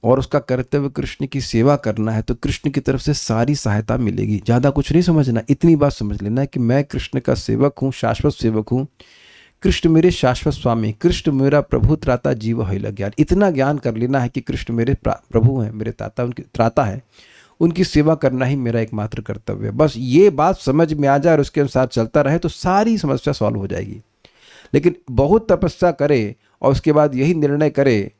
और उसका कर्तव्य कृष्ण की सेवा करना है, तो कृष्ण की तरफ से सारी सहायता मिलेगी। ज़्यादा कुछ नहीं समझना, इतनी बात समझ लेना कि मैं कृष्ण का सेवक हूँ, शाश्वत सेवक हूँ। कृष्ण मेरे शाश्वत स्वामी, कृष्ण मेरा प्रभु त्राता जीव है ज्ञान। इतना ज्ञान कर लेना है कि कृष्ण मेरे प्रभु हैं, मेरे त्राता, उनकी त्राता है, उनकी सेवा करना ही मेरा एकमात्र कर्तव्य है। बस ये बात समझ में आ जाए और उसके अनुसार चलता रहे तो सारी समस्या सॉल्व हो जाएगी। लेकिन बहुत तपस्या करे और उसके बाद यही निर्णय करे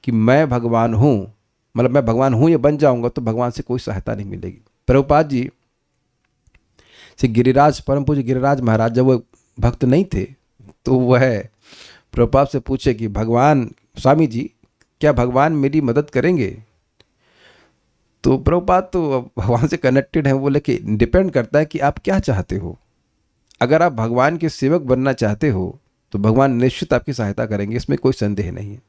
कि मैं भगवान हूँ, मतलब मैं भगवान हूँ या बन जाऊँगा, तो भगवान से कोई सहायता नहीं मिलेगी। प्रभुपाद जी से गिरिराज, परम पूज्य गिरिराज महाराज, जब वो भक्त नहीं थे तो वह प्रभुपाद से पूछे कि भगवान, स्वामी जी क्या भगवान मेरी मदद करेंगे? तो प्रभुपाद तो भगवान से कनेक्टेड हैं, वो बोले डिपेंड करता है कि आप क्या चाहते हो। अगर आप भगवान के सेवक बनना चाहते हो तो भगवान निश्चित आपकी सहायता करेंगे, इसमें कोई संदेह नहीं है।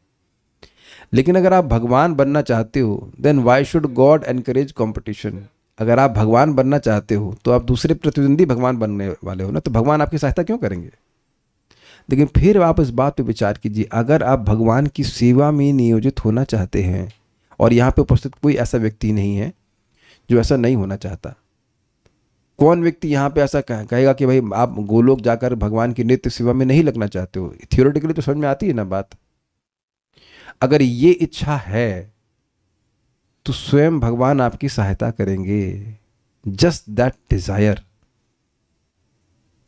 लेकिन अगर आप भगवान बनना चाहते हो, then why should God encourage competition? अगर आप भगवान बनना चाहते हो तो आप दूसरे प्रतिद्वंदी भगवान बनने वाले हो ना, तो भगवान आपकी सहायता क्यों करेंगे? लेकिन फिर आप इस बात पे विचार कीजिए, अगर आप भगवान की सेवा में नियोजित होना चाहते हैं, और यहाँ पे उपस्थित कोई ऐसा व्यक्ति नहीं है जो ऐसा नहीं होना चाहता। कौन व्यक्ति यहाँ पे ऐसा कहेगा कि भाई आप गोलोक जाकर भगवान की नित्य सेवा में नहीं लगना चाहते हो? थियोरेटिकली तो समझ में आती है ना बात। अगर ये इच्छा है तो स्वयं भगवान आपकी सहायता करेंगे। जस्ट दैट डिजायर,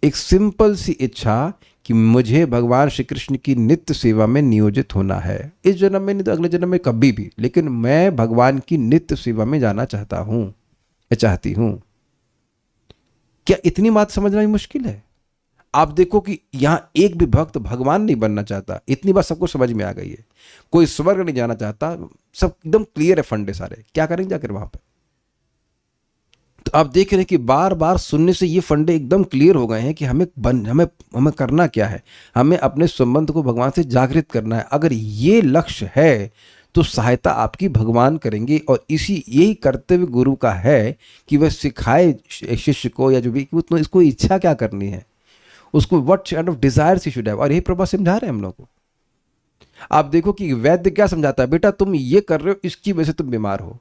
एक सिंपल सी इच्छा कि मुझे भगवान श्री कृष्ण की नित्य सेवा में नियोजित होना है, इस जन्म में नहीं तो अगले जन्म में कभी भी, लेकिन मैं भगवान की नित्य सेवा में जाना चाहता हूं या चाहती हूं। क्या इतनी बात समझना ही मुश्किल है? आप देखो कि यहां एक भी भक्त भगवान नहीं बनना चाहता, इतनी बात सबको समझ में आ गई है। कोई स्वर्ग नहीं जाना चाहता, सब एकदम क्लियर है फंडे सारे, क्या करेंगे जाकर वहां पर? तो आप देख रहे हैं कि बार बार सुनने से ये फंडे एकदम क्लियर हो गए हैं कि हमें करना क्या है। हमें अपने संबंध को भगवान से जागृत करना है। अगर ये लक्ष्य है तो सहायता आपकी भगवान करेंगे, और यही कर्तव्य गुरु का है कि वह सिखाए शिष्य को, या जो भी उसको इसको इच्छा क्या करनी है, उसको what kind of desires he should have. और यही प्रभा समझा रहे हैं हम लोग को। आप देखो कि वैद्य क्या समझाता है, बेटा तुम ये कर रहे हो इसकी वजह से तुम बीमार हो।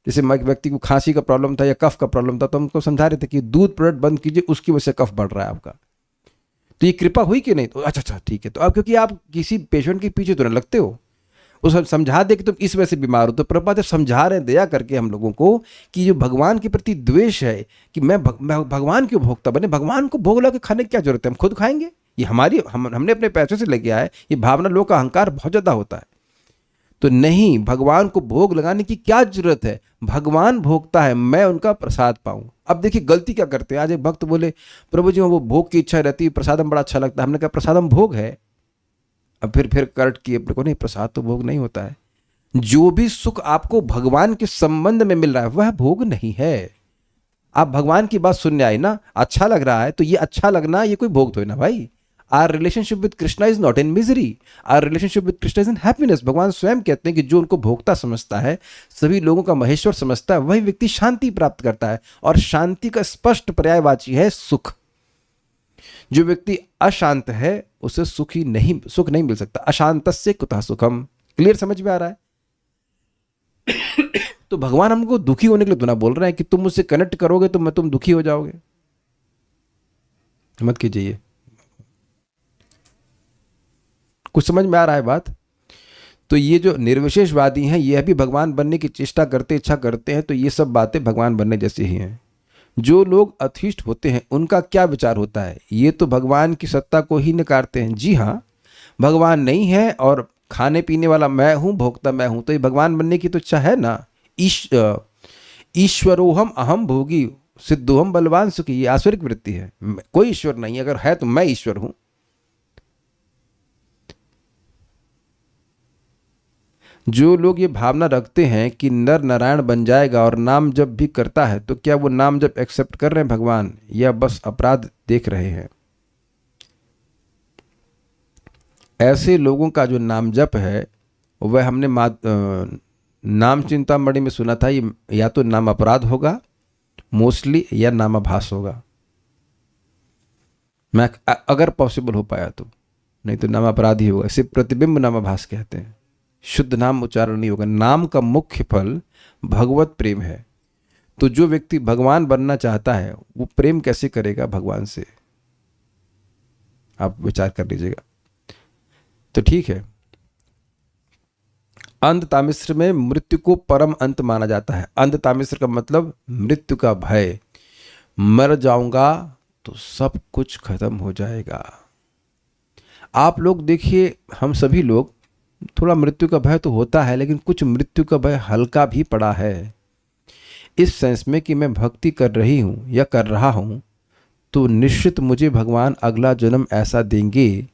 जैसे व्यक्ति को खांसी का प्रॉब्लम था या कफ का प्रॉब्लम था, तो हमको समझा रहे थे कि दूध प्रोडक्ट बंद कीजिए, उसकी वजह से कफ बढ़ रहा है आपका। तो ये कृपा हुई कि नहीं? तो अच्छा ठीक है। तो अब क्योंकि आप किसी पेशेंट के पीछे तो नहीं लगते हो, उसे समझा दे कि तुम इस वजह से बीमार हो। तो प्रभुपाद जब समझा रहे हैं दया करके हम लोगों को कि जो भगवान के प्रति द्वेष है कि मैं भगवान क्यों भोक्ता बने, भगवान को भोग ला के खाने की क्या जरूरत है, हम खुद खाएंगे। ये हमने अपने पैसे से लेके आए, ये भावना लोग का अहंकार बहुत ज्यादा होता है। तो नहीं, भगवान को भोग लगाने की क्या जरूरत है, भगवान भोगता है, मैं उनका प्रसाद पाऊं। अब देखिए गलती क्या करते हैं। आज एक भक्त बोले प्रभु जी वो भोग की इच्छा रहती है, प्रसादम बड़ा अच्छा लगता है। हमने कहा प्रसादम भोग है। अब फिर कर्ट किए अपने को, नहीं प्रसाद तो भोग नहीं होता है। जो भी सुख आपको भगवान के संबंध में मिल रहा है वह भोग नहीं है। आप भगवान की बात सुनने आए ना, अच्छा लग रहा है तो ये अच्छा लगना ये कोई भोग तो है ना भाई। Our relationship with Krishna is not in misery, our relationship with Krishna is in happiness. भगवान स्वयं कहते हैं कि जो उनको भोक्ता समझता है, सभी लोगों का महेश्वर समझता है, वही व्यक्ति शांति प्राप्त करता है। और शांति का स्पष्ट पर्यायवाची है सुख। जो व्यक्ति अशांत है उसे सुख नहीं मिल सकता। अशांतस्य कुतः सुखम। क्लियर समझ में आ रहा है? तो भगवान हमको दुखी होने के लिए तो ना बोल रहे हैं कि तुम मुझसे कनेक्ट करोगे तो तुम दुखी हो जाओगे, मत कीजिए। कुछ समझ में आ रहा है बात? तो ये जो निर्विशेषवादी हैं ये भी भगवान बनने की चेष्टा करते, इच्छा करते हैं, तो ये सब बातें भगवान बनने जैसी ही हैं। जो लोग अथीष्ट होते हैं उनका क्या विचार होता है, ये तो भगवान की सत्ता को ही नकारते हैं। जी हाँ, भगवान नहीं है और खाने पीने वाला मैं हूं, भोक्ता मैं हूं, तो ये भगवान बनने की तो इच्छा है ना। ईश्वरोहम अहम भोगी सिद्धोहम बलवान सुखी, ये आसुरिक वृत्ति है। कोई ईश्वर नहीं, अगर है तो मैं ईश्वर हूं। जो लोग ये भावना रखते हैं कि नर नारायण बन जाएगा और नाम जप भी करता है, तो क्या वो नाम जप एक्सेप्ट कर रहे हैं भगवान, या बस अपराध देख रहे हैं? ऐसे लोगों का जो नाम जप है वह हमने नाम चिंतामणि में सुना था, ये या तो नाम अपराध होगा मोस्टली, या नामाभास होगा। मैं अगर पॉसिबल हो पाया तो, नहीं तो नाम अपराध ही होगा। इसे प्रतिबिंब नामाभास कहते हैं। शुद्ध नाम उच्चारण नहीं होगा। नाम का मुख्य फल भगवत प्रेम है। तो जो व्यक्ति भगवान बनना चाहता है वो प्रेम कैसे करेगा भगवान से, आप विचार कर लीजिएगा। तो ठीक है, अंध तामिश्र में मृत्यु को परम अंत माना जाता है। अंध तामिश्र का मतलब मृत्यु का भय, मर जाऊंगा तो सब कुछ खत्म हो जाएगा। आप लोग देखिए, हम सभी लोग थोड़ा मृत्यु का भय तो होता है, लेकिन कुछ मृत्यु का भय हल्का भी पड़ा है, इस सेंस में कि मैं भक्ति कर रही हूँ या कर रहा हूँ तो निश्चित मुझे भगवान अगला जन्म ऐसा देंगे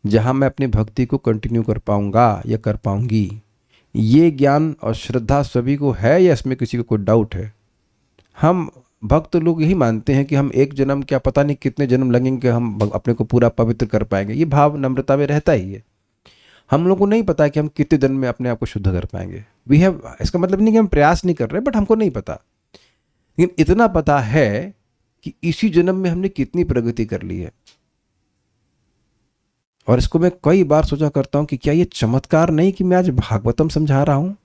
जहाँ मैं अपनी भक्ति को कंटिन्यू कर पाऊँगा या कर पाऊँगी। ये ज्ञान और श्रद्धा सभी को है या इसमें किसी को कोई डाउट है? हम भक्त लोग यही मानते हैं कि हम एक जन्म क्या पता नहीं कितने जन्म लगेंगे हम अपने को पूरा पवित्र कर पाएंगे। ये भाव नम्रता में रहता ही है। हम लोग को नहीं पता कि हम कितने दिन में अपने आप को शुद्ध कर पाएंगे। वी हैव, इसका मतलब नहीं कि हम प्रयास नहीं कर रहे, बट हमको नहीं पता। लेकिन इतना पता है कि इसी जन्म में हमने कितनी प्रगति कर ली है। और इसको मैं कई बार सोचा करता हूँ कि क्या ये चमत्कार नहीं कि मैं आज भागवतम समझा रहा हूँ,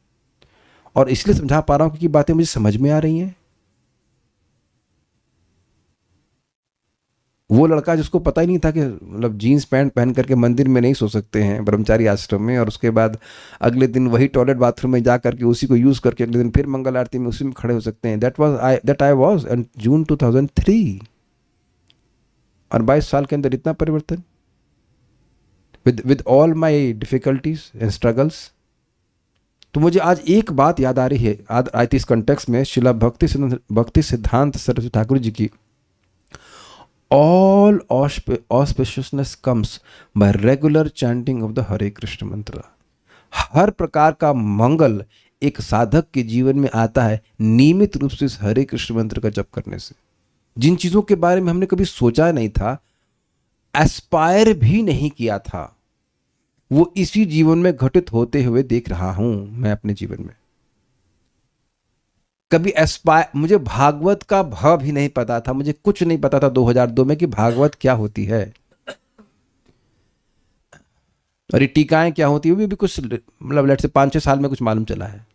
और इसलिए समझा पा रहा हूँ क्योंकि बातें मुझे समझ में आ रही हैं। वो लड़का जिसको पता ही नहीं था कि मतलब जीन्स पैंट पहन करके मंदिर में नहीं सो सकते हैं ब्रह्मचारी आश्रम में, और उसके बाद अगले दिन वही टॉयलेट बाथरूम में जा करके उसी को यूज़ करके अगले दिन फिर मंगल आरती में उसी में खड़े हो सकते हैं। दैट आई वॉज इन जून 2003। और 22 साल के अंदर इतना परिवर्तन, with all my difficulties and struggles. तो मुझे आज एक बात याद आ रही है, आई थी इस कंटेक्स्ट में, शिला भक्ति सिद्धांत सरस्वती ठाकुर जी की, all auspiciousness comes by regular chanting of the हरे कृष्ण मंत्र। हर प्रकार का मंगल एक साधक के जीवन में आता है नियमित रूप से इस हरे कृष्ण मंत्र का जप करने से। जिन चीज़ों के बारे में हमने कभी सोचा नहीं था, एस्पायर भी नहीं किया था, वो इसी जीवन में घटित होते हुए देख रहा हूं मैं अपने जीवन में। कभी मुझे भागवत का भाव भी नहीं पता था, मुझे कुछ नहीं पता था 2002 में कि भागवत क्या होती है और ये टीकाएं क्या होती है, वो भी कुछ मतलब लेट से 5-6 साल में कुछ मालूम चला है।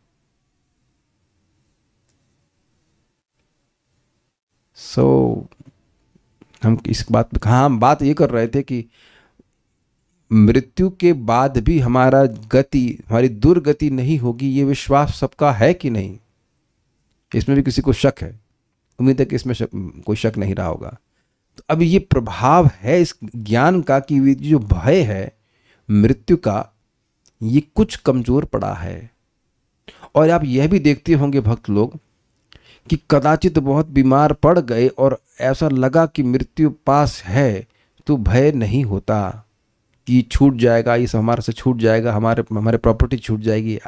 हम इस बात पे कहाँ, हम बात ये कर रहे थे कि मृत्यु के बाद भी हमारी दुर्गति नहीं होगी, ये विश्वास सबका है कि नहीं? इसमें भी किसी को शक है? उम्मीद है कि इसमें कोई शक नहीं रहा होगा। तो अब ये प्रभाव है इस ज्ञान का कि जो भय है मृत्यु का, ये कुछ कमजोर पड़ा है। और आप यह भी देखते होंगे भक्त लोग कि कदाचित बहुत बीमार पड़ गए और ऐसा लगा कि मृत्यु पास है, तो भय नहीं होता कि छूट जाएगा, ये सब हमारे से छूट जाएगा, हमारे प्रॉपर्टी छूट जाएगी।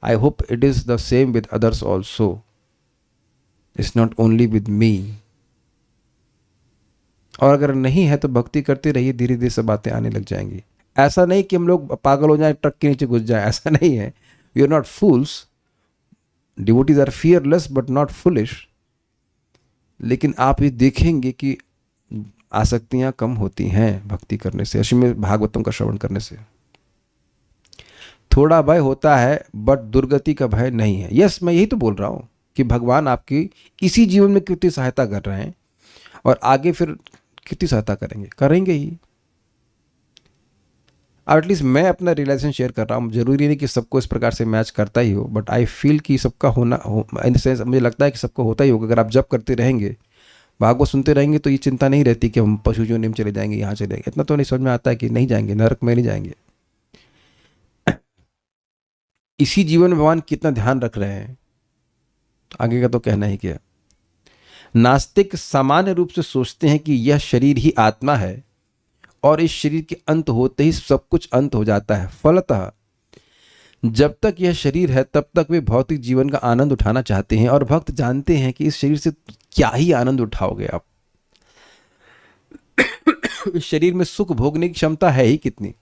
I hope it is the same with others also. It's not only with me. और अगर नहीं है तो भक्ति करते रहिए, धीरे धीरे सब बातें आने लग जाएंगी। ऐसा नहीं कि हम लोग पागल हो जाएं, ट्रक के नीचे घुस जाएं, ऐसा नहीं है। We are not fools. Devotees are fearless but not foolish. लेकिन आप ये देखेंगे कि आसक्तियां कम होती हैं भक्ति करने से, श्रीमद् भागवतम का श्रवण करने से। थोड़ा भय होता है बट दुर्गति का भय नहीं है। यस, मैं यही तो बोल रहा हूँ कि भगवान आपकी इसी जीवन में कितनी सहायता कर रहे हैं और आगे फिर कितनी सहायता करेंगे ही। एटलीस्ट मैं अपना रियलाइजेशन शेयर कर रहा हूँ। जरूरी नहीं कि सबको इस प्रकार से मैच करता ही हो, बट आई फील कि सबका होना इन द सेंस मुझे लगता है कि सबको होता ही होगा। अगर आप जब करते रहेंगे, भागवत सुनते रहेंगे, तो ये चिंता नहीं रहती कि हम पशु योनि में चले जाएंगे, यहाँ चले जाएंगे। इतना तो नहीं समझ में आता है कि नहीं जाएंगे, नरक में नहीं जाएंगे। इसी जीवन में भगवान कितना ध्यान रख रहे हैं, आगे का तो कहना ही क्या। नास्तिक सामान्य रूप से सोचते हैं कि यह शरीर ही आत्मा है और इस शरीर के अंत होते ही सब कुछ अंत हो जाता है। फलतः जब तक यह शरीर है तब तक वे भौतिक जीवन का आनंद उठाना चाहते हैं, और भक्त जानते हैं कि इस शरीर से क्या ही आनंद उठाओगे आप। इस शरीर में सुख भोगने की क्षमता है ही कितनी।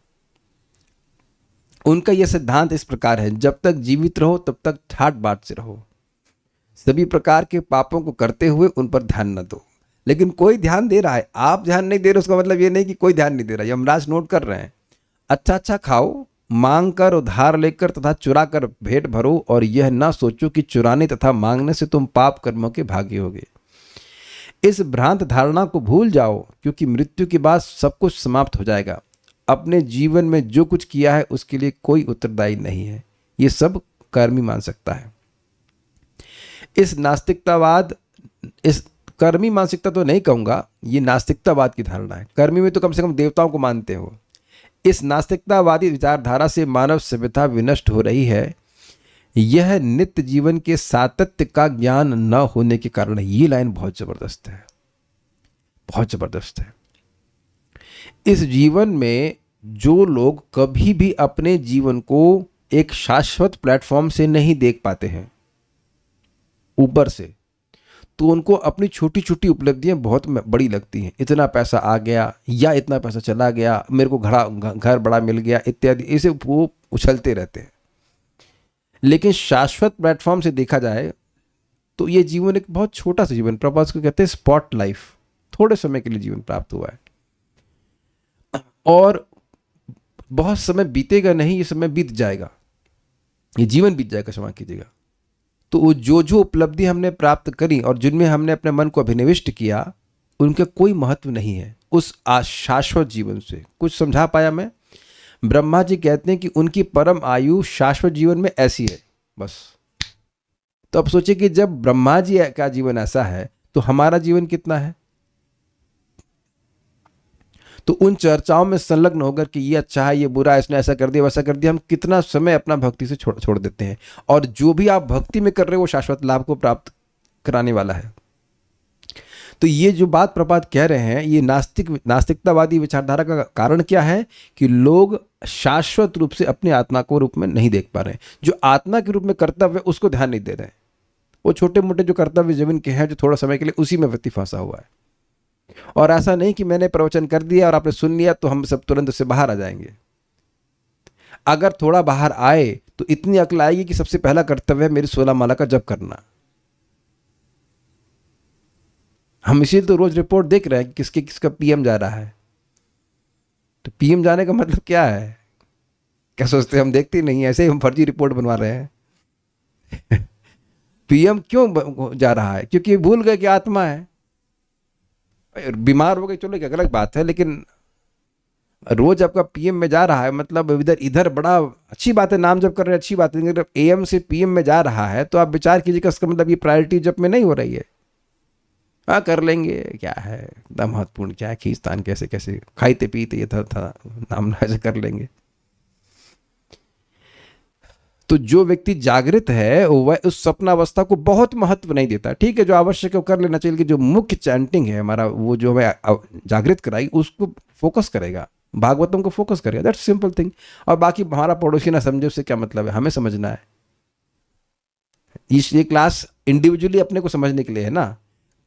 उनका यह सिद्धांत इस प्रकार है, जब तक जीवित रहो तब तक ठाट बाट से रहो, सभी प्रकार के पापों को करते हुए उन पर ध्यान न दो। लेकिन कोई ध्यान दे रहा है, आप ध्यान नहीं दे रहे, उसका मतलब ये नहीं कि कोई ध्यान नहीं दे रहा। यमराज नोट कर रहे हैं। अच्छा खाओ, मांग कर, उधार लेकर तथा चुरा कर भेंट भरो, और यह ना सोचो कि चुराने तथा मांगने से तुम पाप कर्मों के भागी होगे। इस भ्रांत धारणा को भूल जाओ, क्योंकि मृत्यु के बाद सब कुछ समाप्त हो जाएगा। अपने जीवन में जो कुछ किया है उसके लिए कोई उत्तरदायी नहीं है, ये सब कर्मी मान सकता है। इस कर्मी मानसिकता तो नहीं कहूंगा, ये नास्तिकतावाद की धारणा है। कर्मी में तो कम से कम देवताओं को मानते हो। इस नास्तिकतावादी विचारधारा से मानव सभ्यता विनष्ट हो रही है। यह नित्य जीवन के सातत्य का ज्ञान न होने के कारण है। ये लाइन बहुत जबरदस्त है, बहुत जबरदस्त है। इस जीवन में जो लोग कभी भी अपने जीवन को एक शाश्वत प्लेटफॉर्म से नहीं देख पाते हैं, ऊपर से, तो उनको अपनी छोटी छोटी उपलब्धियां बहुत बड़ी लगती हैं। इतना पैसा आ गया या इतना पैसा चला गया, मेरे को घर बड़ा मिल गया इत्यादि, इसे वो उछलते रहते हैं। लेकिन शाश्वत प्लेटफॉर्म से देखा जाए तो ये जीवन एक बहुत छोटा सा जीवन, प्रभुपाद को कहते हैं स्पॉट लाइफ, थोड़े समय के लिए जीवन प्राप्त हुआ है। और बहुत समय बीतेगा नहीं, ये समय बीत जाएगा, ये जीवन बीत जाएगा, क्षमा कीजिएगा। तो वो जो जो उपलब्धि हमने प्राप्त करी और जिनमें हमने अपने मन को अभिनिविष्ट किया, उनका कोई महत्व नहीं है उस शाश्वत जीवन से। कुछ समझा पाया मैं? ब्रह्मा जी कहते हैं कि उनकी परम आयु शाश्वत जीवन में ऐसी है, बस। तो अब सोचिए कि जब ब्रह्मा जी का जीवन ऐसा है तो हमारा जीवन कितना है? तो उन चर्चाओं में संलग्न होकर कि ये अच्छा है, ये बुरा है, इसने ऐसा कर दिया, वैसा कर दिया, हम कितना समय अपना भक्ति से छोड़ देते हैं। और जो भी आप भक्ति में कर रहे हो वो शाश्वत लाभ को प्राप्त कराने वाला है। तो ये जो बात प्रपात कह रहे हैं, ये नास्तिकतावादी विचारधारा का कारण क्या है कि लोग शाश्वत रूप से अपनी आत्मा को रूप में नहीं देख पा रहे हैं। जो आत्मा के रूप में कर्तव्य उसको ध्यान नहीं दे रहे हैं। वो छोटे मोटे जो कर्तव्य जीवन के हैं, जो थोड़ा समय के लिए, उसी में व्यक्ति फंसा हुआ है। और ऐसा नहीं कि मैंने प्रवचन कर दिया और आपने सुन लिया तो हम सब तुरंत उससे बाहर आ जाएंगे। अगर थोड़ा बाहर आए तो इतनी अक्ल आएगी कि सबसे पहला कर्तव्य है मेरी 16 माला का जप करना। हम इसीलिए तो रोज रिपोर्ट देख रहे हैं कि किसका पीएम जा रहा है। तो पीएम जाने का मतलब क्या है? क्या सोचते हैं हम देखते ही नहीं, ऐसे ही हम फर्जी रिपोर्ट बनवा रहे हैं। पीएम क्यों जा रहा है? क्योंकि भूल गए कि आत्मा है। बीमार हो गए चलो एक अलग बात है, लेकिन रोज आपका पीएम में जा रहा है मतलब इधर बड़ा अच्छी बात है, नाम जप कर रहे हैं, अच्छी बात है। लेकिन एएम से पीएम में जा रहा है तो आप विचार कीजिएगा, इसका मतलब ये प्रायोरिटी जप में नहीं हो रही है। हाँ कर लेंगे, क्या है इतना महत्वपूर्ण, क्या है खींचतान, कैसे कैसे खाईते पीते ये था नाम ऐसे कर लेंगे। तो जो व्यक्ति जागृत है वह उस स्वप्नावस्था को बहुत महत्व नहीं देता। ठीक है, जो आवश्यक है वो कर लेना चाहिए, कि जो मुख्य चैंटिंग है हमारा, वो जो हमें जागृत कराई उसको फोकस करेगा, भागवतम को फोकस करेगा, दैट्स सिंपल थिंग। और बाकी हमारा पड़ोसी ना समझे उससे क्या मतलब है, हमें समझना है। ये क्लास इंडिविजुअली अपने को समझने के लिए है ना,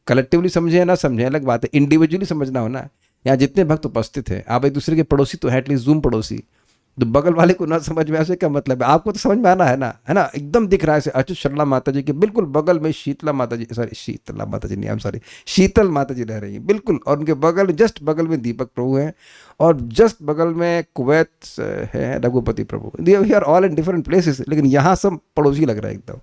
कलेक्टिवली समझे ना समझे अलग बात है, इंडिविजुअली समझना हो ना। यहाँ जितने भक्त उपस्थित हैं, आप एक दूसरे के पड़ोसी तो है, एटलीस्ट जूम पड़ोसी। तो बगल वाले को ना समझ में, ऐसे क्या मतलब है? आपको तो समझ में आना है ना, एकदम दिख रहा है। अच्युत शर्मा माता जी के बिल्कुल बगल में शीतला माता जी रह रही है बिल्कुल, और उनके बगल, जस्ट बगल में दीपक प्रभु हैं, और जस्ट बगल में कुवैत है Raghupati Prabhu. We are all in different places, लेकिन यहाँ सब पड़ोसी लग रहा है एकदम।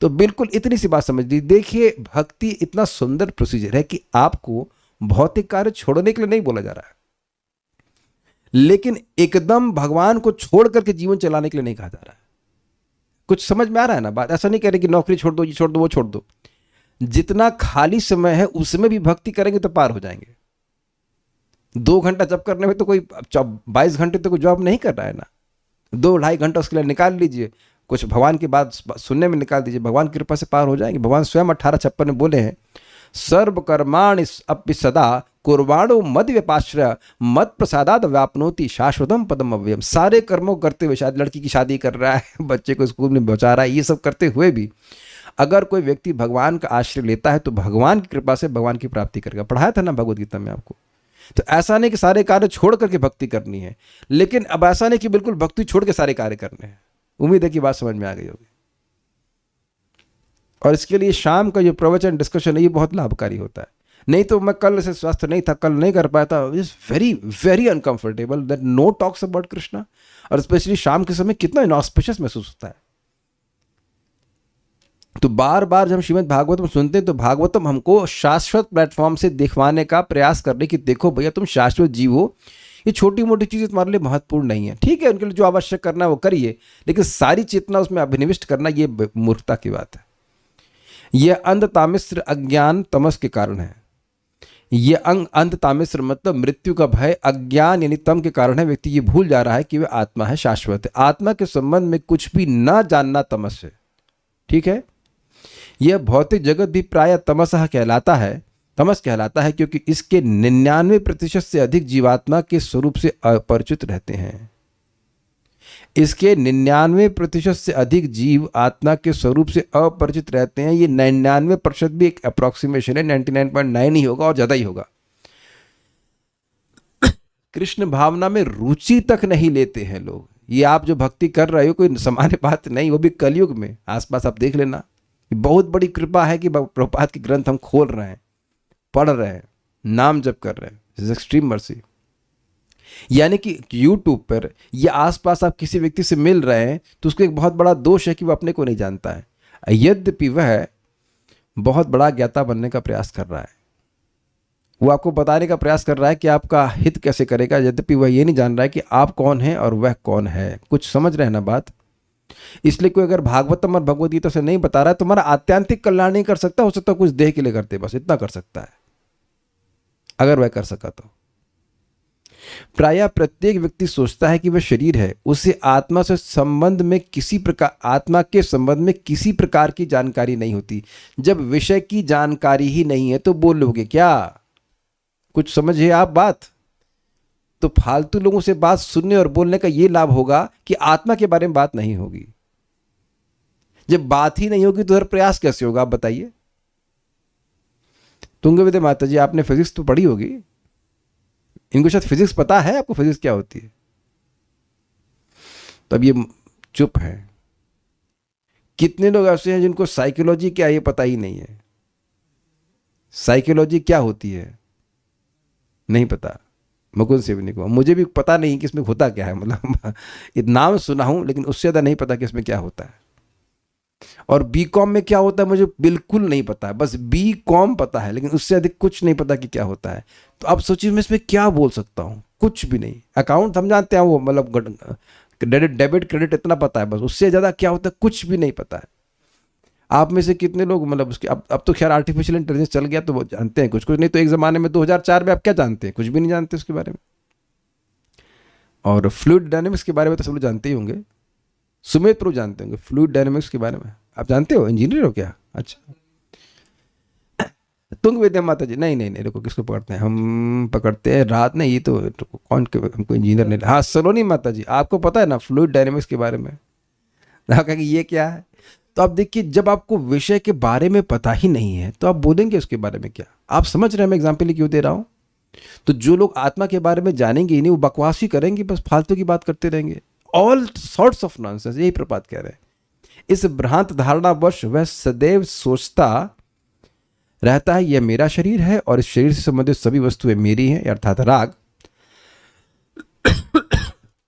तो बिल्कुल इतनी सी बात समझ ली। देखिए, भक्ति इतना सुंदर प्रोसीजर है कि आपको भौतिक कार्य छोड़ने के लिए नहीं बोला जा रहा है, लेकिन एकदम भगवान को छोड़ करके जीवन चलाने के लिए नहीं कहा जा रहा है। कुछ समझ में आ रहा है ना बात? ऐसा नहीं कह रहे कि नौकरी छोड़ दो, ये छोड़ दो, वो छोड़ दो। जितना खाली समय है उसमें भी भक्ति करेंगे तो पार हो जाएंगे। 2 घंटा जब करने में तो कोई 22 घंटे तो कोई जॉब नहीं कर रहा है ना, 2-2.5 घंटा उसके लिए निकाल लीजिए, कुछ भगवान की बात सुनने में निकाल दीजिए, भगवान की कृपा से पार हो जाएंगे। भगवान स्वयं 1856 में बोले हैं, सर्व कर्माणि अपि सदा कुर्वाणो मद व्यपाश्रय मद प्रसादाद व्यापनोति शाश्वतम पदम अव्ययम। सारे कर्मों करते हुए, शायद लड़की की शादी कर रहा है, बच्चे को स्कूल में पहुंचा रहा है, ये सब करते हुए भी अगर कोई व्यक्ति भगवान का आश्रय लेता है तो भगवान की कृपा से भगवान की प्राप्ति करेगा। पढ़ाया था ना भगवद गीता में आपको। तो ऐसा नहीं कि सारे कार्य छोड़ करके भक्ति करनी है, लेकिन अब ऐसा नहीं कि बिल्कुल भक्ति छोड़ के सारे कार्य करने हैं। उम्मीद है कि बात समझ में आ गई होगी। और इसके लिए शाम का जो प्रवचन डिस्कशन है ये बहुत लाभकारी होता है। नहीं तो मैं कल से स्वस्थ नहीं था, कल नहीं कर पाया था, is very very uncomfortable that no talks about Krishna. और स्पेशली शाम के समय कितना इनऑस्पिशियस महसूस होता है। तो बार बार जब हम श्रीमद् भागवतम सुनते हैं तो भागवतम हमको शाश्वत प्लेटफॉर्म से दिखवाने का प्रयास करने की, देखो भैया तुम शाश्वत जीव हो, ये छोटी मोटी चीज़ें तुम्हारे लिए महत्वपूर्ण नहीं है। ठीक है, उनके लिए जो आवश्यक करना है वो करिए, लेकिन सारी चेतना उसमें अभिनिविष्ट करना ये मूर्खता की बात है। यह अंधतामिश्र अज्ञान तमस के कारण है। यह अंधतामिश्र मतलब मृत्यु का भय, अज्ञान यानी तम के कारण है। व्यक्ति ये भूल जा रहा है कि वह आत्मा है, शाश्वत है। आत्मा के संबंध में कुछ भी ना जानना तमस है। ठीक है, यह भौतिक जगत भी प्राय तमस कहलाता है, क्योंकि इसके 99% से अधिक जीवात्मा के स्वरूप से अपरिचित रहते हैं। इसके 99% से अधिक जीव आत्मा के स्वरूप से अपरिचित रहते हैं। ये 99% भी एक अप्रोक्सीमेशन है, 99.9 ही होगा और ज़्यादा ही होगा। कृष्ण भावना में रुचि तक नहीं लेते हैं लोग। ये आप जो भक्ति कर रहे हो कोई सामान्य बात नहीं, वो भी कलयुग में। आसपास आप देख लेना, बहुत बड़ी कृपा है कि प्रभुपाद के ग्रंथ हम खोल रहे हैं, पढ़ रहे हैं, नाम जप कर रहे हैं। This is extreme mercy. यानी कि यूट्यूब पर या आसपास आप किसी व्यक्ति से मिल रहे हैं तो उसको एक बहुत बड़ा दोष है कि वह अपने को नहीं जानता है, यद्यपि वह बहुत बड़ा ज्ञाता बनने का प्रयास कर रहा है। वो आपको बताने का प्रयास कर रहा है कि आपका हित कैसे करेगा, यद्यपि वह ये नहीं जान रहा है कि आप कौन हैं और वह कौन है। कुछ समझ रहे हैं ना बात? इसलिए कोई अगर भागवतम और भगवद गीता से नहीं बता रहा है, तुम्हारा आत्यांतिक कल्याण नहीं कर सकता, हो सकता कुछ देह के लिए करते, बस इतना कर सकता है, अगर वह कर सका तो। प्रायः प्रत्येक व्यक्ति सोचता है कि वह शरीर है, उसे आत्मा से संबंध में किसी प्रकार, आत्मा के संबंध में किसी प्रकार की जानकारी नहीं होती। जब विषय की जानकारी ही नहीं है तो बोलोगे क्या? कुछ समझिए आप बात। तो फालतू लोगों से बात सुनने और बोलने का यह लाभ होगा कि आत्मा के बारे में बात नहीं होगी। जब बात ही नहीं होगी तो हर प्रयास कैसे होगा, आप बताइए। तुंगविद्या माता जी, आपने फिजिक्स तो पढ़ी होगी, इनको शायद फिजिक्स पता है, आपको फिजिक्स क्या होती है? तब ये चुप है। कितने लोग ऐसे हैं जिनको साइकोलॉजी क्या ये पता ही नहीं है? साइकोलॉजी क्या होती है नहीं पता। मुकुंद सेवनी को, मुझे भी पता नहीं कि इसमें होता क्या है, मतलब नाम सुना हूं लेकिन उससे ज़्यादा नहीं पता कि इसमें क्या होता है। और बीकॉम में क्या होता है मुझे बिल्कुल नहीं पता है, बस बीकॉम पता है, लेकिन उससे अधिक कुछ नहीं पता कि क्या होता है। तो आप सोचिए मैं इसमें क्या बोल सकता हूँ, कुछ भी नहीं। अकाउंट हम जानते हैं, वो मतलब डेबिट क्रेडिट इतना पता है, बस उससे ज़्यादा क्या होता है कुछ भी नहीं पता है। आप में से कितने लोग मतलब उसके अब तो खैर आर्टिफिशियल इंटेलिजेंस चल गया तो वो जानते हैं कुछ कुछ, नहीं तो एक ज़माने में 2004 में आप क्या जानते हैं? कुछ भी नहीं जानते उसके बारे में। और फ्लूइड डायनेमिक्स के बारे में तो सब लोग जानते ही होंगे, सुमित प्रभु जानते होंगे फ्लूइड डायनेमिक्स के बारे में। आप जानते हो, इंजीनियर हो क्या? अच्छा। तुंगविद्या माता जी, नहीं नहीं नहीं, देखो किसको पकड़ते हैं हम? पकड़ते हैं रात नहीं, ये तो कौन के, हमको इंजीनियर नहीं। हाँ, सलोनी माता जी, आपको पता है ना फ्लूइड डायनेमिक्स के बारे में? कहा कि ये क्या है? तो आप देखिए, जब आपको विषय के बारे में पता ही नहीं है तो आप बोलेंगे उसके बारे में क्या? आप समझ रहे हैं मैं एग्जाम्पल क्यों दे रहा हूँ? तो जो लोग आत्मा के बारे में जानेंगे ही नहीं, वो बकवास ही करेंगे, बस फालतू की बात करते रहेंगे। ऑल सॉर्ट्स ऑफ नॉनसेंस, यही प्रपात कह रहे हैं। इस भ्रांत धारणावश वह सदैव सोचता रहता है यह मेरा शरीर है और इस शरीर से संबंधित सभी वस्तुएं मेरी हैं, अर्थात राग।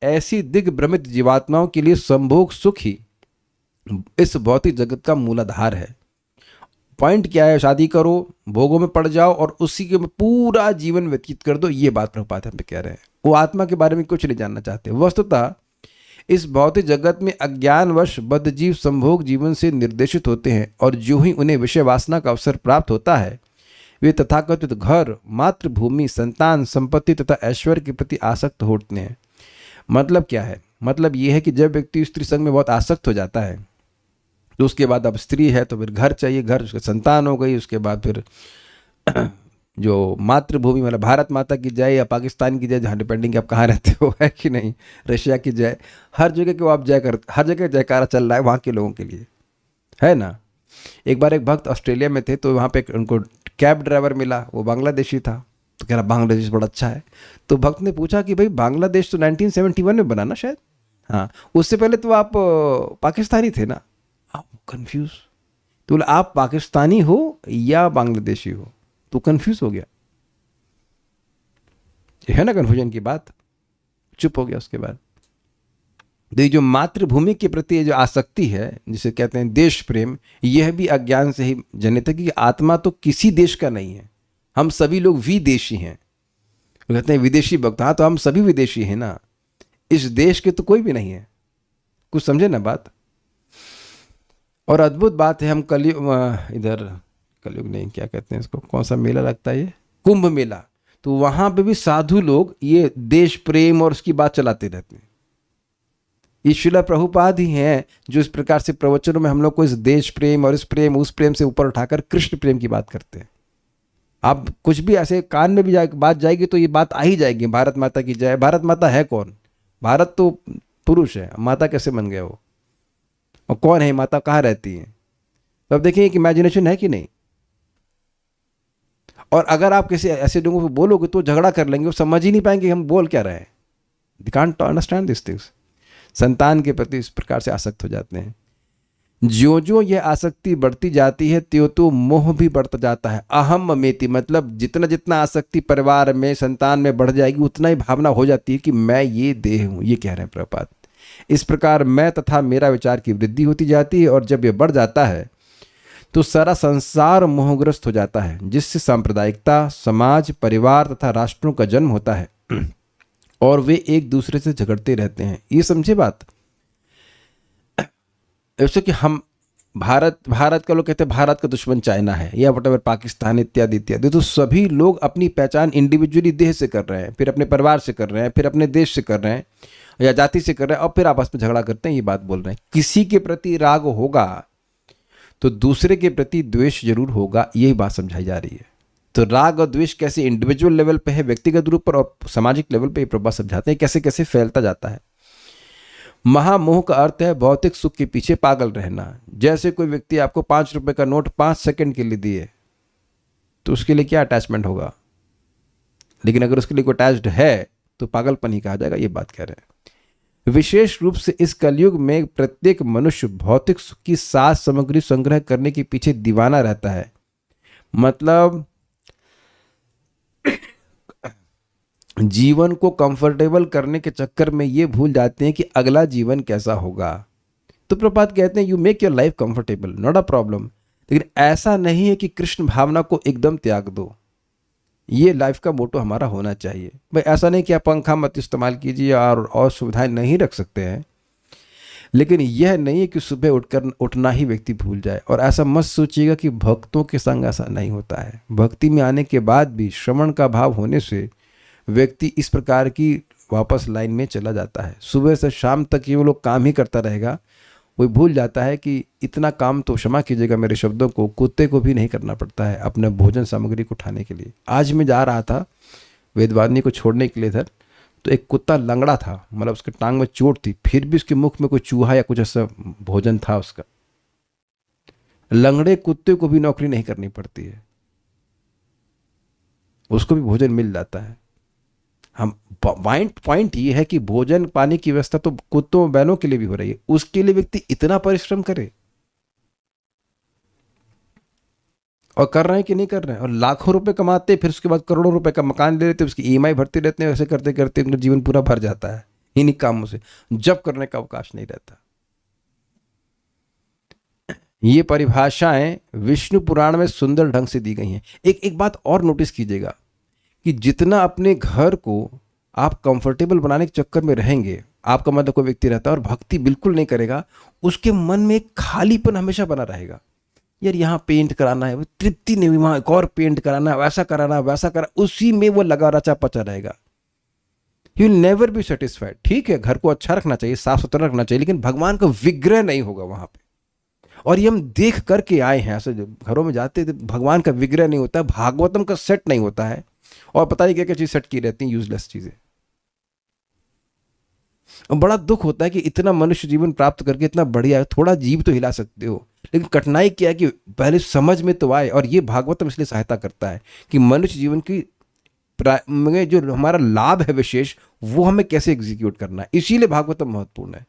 ऐसी दिग्भ्रमित जीवात्माओं के लिए संभोग सुख ही इस भौतिक जगत का मूलाधार है। पॉइंट क्या है? शादी करो, भोगों में पड़ जाओ और उसी के में पूरा जीवन व्यतीत कर दो, ये बात प्रभुपाद हम पे कह रहे हैं। वो आत्मा के बारे में कुछ नहीं जानना चाहते। वस्तुतः इस भौतिक जगत में अज्ञानवश बद्ध जीव संभोग जीवन से निर्देशित होते हैं और जो ही उन्हें विषय वासना का अवसर प्राप्त होता है, वे तथाकथित घर, मातृभूमि, संतान, संपत्ति तथा ऐश्वर्य के प्रति आसक्त होते हैं। मतलब क्या है? मतलब ये है कि जब व्यक्ति स्त्री संग में बहुत आसक्त हो जाता है तो उसके बाद अब स्त्री है तो फिर घर चाहिए, घर, उसके संतान हो गई, उसके बाद फिर जो मातृभूमि मतलब भारत माता की जय या पाकिस्तान की जय, जहाँ डिपेंडिंग आप कहाँ रहते हो, है कि नहीं, रशिया की जय, हर जगह के वो आप जय कर, हर जगह जयकारा चल रहा है वहाँ के लोगों के लिए, है ना। एक बार एक भक्त ऑस्ट्रेलिया में थे तो वहाँ पे उनको कैब ड्राइवर मिला, वो बांग्लादेशी था। तो कह रहा बांग्लादेश बड़ा अच्छा है। तो भक्त ने पूछा कि भाई बांग्लादेश तो 1971 में बना ना शायद, हाँ, उससे पहले तो आप पाकिस्तानी थे ना। आप कंफ्यूज, तो बोला आप पाकिस्तानी हो या बांग्लादेशी हो? तो कंफ्यूज हो गया, ये है ना कन्फ्यूजन की बात। चुप हो गया उसके बाद। ये जो मातृभूमि के प्रति जो आसक्ति है, जिसे कहते हैं देश प्रेम, यह भी अज्ञान से ही जनित है कि आत्मा तो किसी देश का नहीं है, हम सभी लोग विदेशी हैं। वो कहते हैं विदेशी भक्त, हाँ तो हम सभी विदेशी हैं ना, इस देश के तो कोई भी नहीं है। कुछ समझे ना बात। और अद्भुत बात है, हम कलयुग, इधर कलयुग नहीं, क्या कहते हैं इसको, कौन सा मेला लगता है ये, कुंभ मेला, तो वहां पे भी साधु लोग ये देश प्रेम और उसकी बात चलाते रहते हैं। ये श्रील प्रभुपाद ही हैं जो इस प्रकार से प्रवचनों में हम लोग को इस देश प्रेम और इस प्रेम उस प्रेम से ऊपर उठाकर कृष्ण प्रेम की बात करते हैं। आप कुछ भी ऐसे कान में भी बात जाएगी तो ये बात आ ही जाएगी, भारत माता की जय। भारत माता है कौन? भारत तो पुरुष है, माता कैसे बन गया वो? और कौन है माता, कहाँ रहती है? तो अब देखिए एक इमेजिनेशन है कि नहीं। और अगर आप किसी ऐसे लोगों को बोलोगे तो झगड़ा कर लेंगे, वो समझ ही नहीं पाएंगे हम बोल क्या रहे हैं। They can't understand this things. संतान के प्रति इस प्रकार से आसक्त हो जाते हैं। ज्यों ज्यों यह आसक्ति बढ़ती जाती है त्यों तो मोह भी बढ़ता जाता है। अहम ममेति, मतलब जितना जितना आसक्ति परिवार में संतान में बढ़ जाएगी उतना ही भावना हो जाती है कि मैं ये देह हूं। ये कह रहे हैं प्रभुपाद। इस प्रकार मैं तथा मेरा विचार की वृद्धि होती जाती है और जब यह बढ़ जाता है तो सारा संसार मोहग्रस्त हो जाता है, जिससे सांप्रदायिकता, समाज, परिवार तथा राष्ट्रों का जन्म होता है और वे एक दूसरे से झगड़ते रहते हैं। ये समझे बात। जैसे कि हम भारत का लोग कहते हैं भारत का दुश्मन चाइना है या वटेवर पाकिस्तान इत्यादि इत्यादि, तो सभी लोग अपनी पहचान इंडिविजुअली देह से कर रहे हैं, फिर अपने परिवार से कर रहे हैं, फिर अपने देश से कर रहे हैं या जाति से कर रहे हैं और फिर आपस में झगड़ा करते हैं। ये बात बोल रहे हैं। किसी के प्रति राग होगा तो दूसरे के प्रति द्वेष जरूर होगा, यही बात समझाई जा रही है। तो राग और द्वेष कैसे इंडिविजुअल लेवल पे है, व्यक्तिगत रूप पर, और सामाजिक लेवल पे ये प्रभुपाद समझाते हैं कैसे कैसे फैलता जाता है। महामोह का अर्थ है भौतिक सुख के पीछे पागल रहना। जैसे कोई व्यक्ति आपको 5 रुपए का नोट 5 सेकंड के लिए दिए तो उसके लिए क्या अटैचमेंट होगा, लेकिन अगर उसके लिए कोई अटैच्ड है तो पागलपन ही कहा जाएगा। ये बात कह रहे हैं। विशेष रूप से इस कलयुग में प्रत्येक मनुष्य भौतिक सुख की साज सामग्री संग्रह करने के पीछे दीवाना रहता है। मतलब जीवन को कंफर्टेबल करने के चक्कर में ये भूल जाते हैं कि अगला जीवन कैसा होगा। तो प्रभुपाद कहते हैं you make your life comfortable, not a problem, लेकिन ऐसा नहीं है कि कृष्ण भावना को एकदम त्याग दो। ये लाइफ का मोटो हमारा होना चाहिए। भाई ऐसा नहीं कि आप पंखा मत इस्तेमाल कीजिए और सुविधाएं नहीं रख सकते हैं, लेकिन यह नहीं है कि सुबह उठना ही व्यक्ति भूल जाए। और ऐसा मत सोचिएगा कि भक्तों के संग ऐसा नहीं होता है। भक्ति में आने के बाद भी श्रवण का भाव होने से व्यक्ति इस प्रकार की वापस लाइन में चला जाता है। सुबह से शाम तक ये वो लोग काम ही करता रहेगा, वो भूल जाता है कि इतना काम तो, क्षमा कीजिएगा मेरे शब्दों को, कुत्ते को भी नहीं करना पड़ता है अपने भोजन सामग्री को उठाने के लिए। आज मैं जा रहा था वेदवादिनी को छोड़ने के लिए इधर, तो एक कुत्ता लंगड़ा था, मतलब उसके टांग में चोट थी, फिर भी उसके मुख में कोई चूहा या कुछ ऐसा भोजन था उसका। लंगड़े कुत्ते को भी नौकरी नहीं करनी पड़ती है, उसको भी भोजन मिल जाता है। हम पॉइंट ये है कि भोजन पानी की व्यवस्था तो कुत्तों बैलों के लिए भी हो रही है, उसके लिए व्यक्ति इतना परिश्रम करे। और कर रहे हैं कि नहीं कर रहे हैं, और लाखों रुपए कमाते फिर उसके बाद करोड़ों रुपए का मकान ले लेते, उसकी ईएमआई भरते रहते हैं। ऐसे करते करते उनका जीवन पूरा भर जाता है इन्हीं कामों से, जब करने का अवकाश नहीं रहता। ये परिभाषाएं विष्णु पुराण में सुंदर ढंग से दी गई हैं। एक बात और नोटिस कीजिएगा कि जितना अपने घर को आप कंफर्टेबल बनाने के चक्कर में रहेंगे, आपका मतलब कोई व्यक्ति रहता है और भक्ति बिल्कुल नहीं करेगा, उसके मन में एक खालीपन हमेशा बना रहेगा। यार यहाँ पेंट कराना है, तृप्ति नहीं हुई, वहाँ एक और पेंट कराना है, वैसा कराना, वैसा करा, उसी में वो लगा रचा पचा रहेगा। You will never be satisfied. ठीक है, घर को अच्छा रखना चाहिए, साफ सुथरा रखना चाहिए, लेकिन भगवान का विग्रह नहीं होगा वहां पे। और ये हम देख करके आए हैं, ऐसे घरों में जाते थे, भगवान का विग्रह नहीं होता है, भागवतम का सेट नहीं होता है, और पता नहीं क्या क्या चीज सेट की रहती हैं, यूजलेस चीजें। और बड़ा दुख होता है कि इतना मनुष्य जीवन प्राप्त करके इतना बढ़िया, थोड़ा जीव तो हिला सकते हो, लेकिन कठिनाई क्या है कि पहले समझ में तो आए। और ये भागवतम इसलिए सहायता करता है कि मनुष्य जीवन की में जो हमारा लाभ है विशेष, वो हमें कैसे एग्जीक्यूट करना है, इसीलिए भागवतम महत्वपूर्ण है।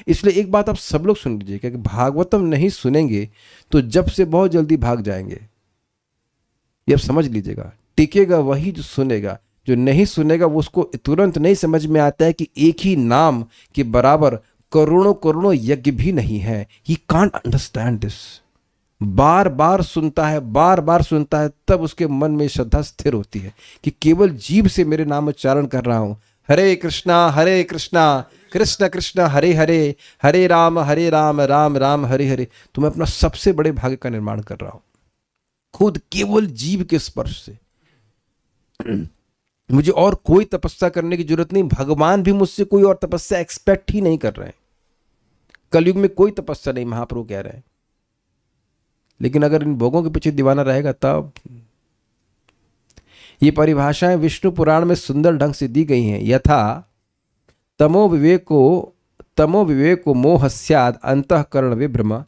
इसलिए एक बात आप सब लोग सुन लीजिए कि भागवतम नहीं सुनेंगे तो जब से बहुत जल्दी भाग जाएंगे। ये आप समझ लीजिएगा। टिकेगा वही जो सुनेगा, जो नहीं सुनेगा वो उसको तुरंत नहीं समझ में आता है कि एक ही नाम के बराबर करोड़ों करोड़ों यज्ञ भी नहीं है। He can't understand this. बार बार सुनता है, बार बार सुनता है, तब उसके मन में श्रद्धा स्थिर होती है कि केवल जीभ से मेरे नाम उच्चारण कर रहा हूं, हरे कृष्णा कृष्ण कृष्ण हरे हरे, हरे राम राम राम हरे हरे। तो मैं अपना सबसे बड़े भाग्य का निर्माण कर रहा हूं, खुद केवल जीव के स्पर्श से। मुझे और कोई तपस्या करने की जरूरत नहीं। भगवान भी मुझसे कोई और तपस्या एक्सपेक्ट ही नहीं कर रहे हैं। कलयुग में कोई तपस्या नहीं, महाप्रभु कह रहे हैं। लेकिन अगर इन भोगों के पीछे दीवाना रहेगा तब। ये परिभाषाएं विष्णु पुराण में सुंदर ढंग से दी गई हैं। यथा तमो विवेको मोह स्याद अंतःकरण विभ्रम,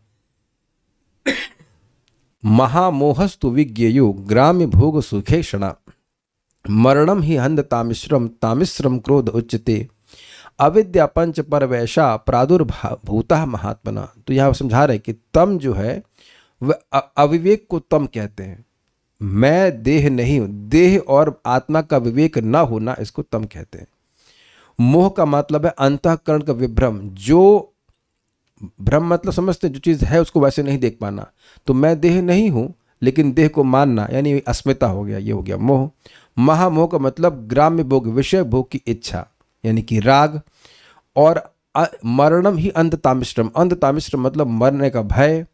महामोहस्तु विज्ञेयो ग्राम्य भोग सुखेषणा, मरणम ही हंद तामिश्रम क्रोध उच्यते, अविद्या पंच परवैशा प्रादुर्भूता महात्मना। तो यहाँ समझा रहे कि तम जो है वह अविवेक को तम कहते हैं। मैं देह नहीं हूं, देह और आत्मा का विवेक न होना, इसको तम कहते हैं। मोह का मतलब है अंतःकरण का विभ्रम। जो भ्रम मतलब समझते, जो चीज़ है उसको वैसे नहीं देख पाना। तो मैं देह नहीं हूं लेकिन देह को मानना, यानी अस्मिता हो गया, ये हो गया मोह। महामोह का मतलब ग्राम्य भोग, विषय भोग की इच्छा, यानी कि राग। और मरणम ही अंधतामिश्रम, अंधतामिश्रम मतलब मरने का भय,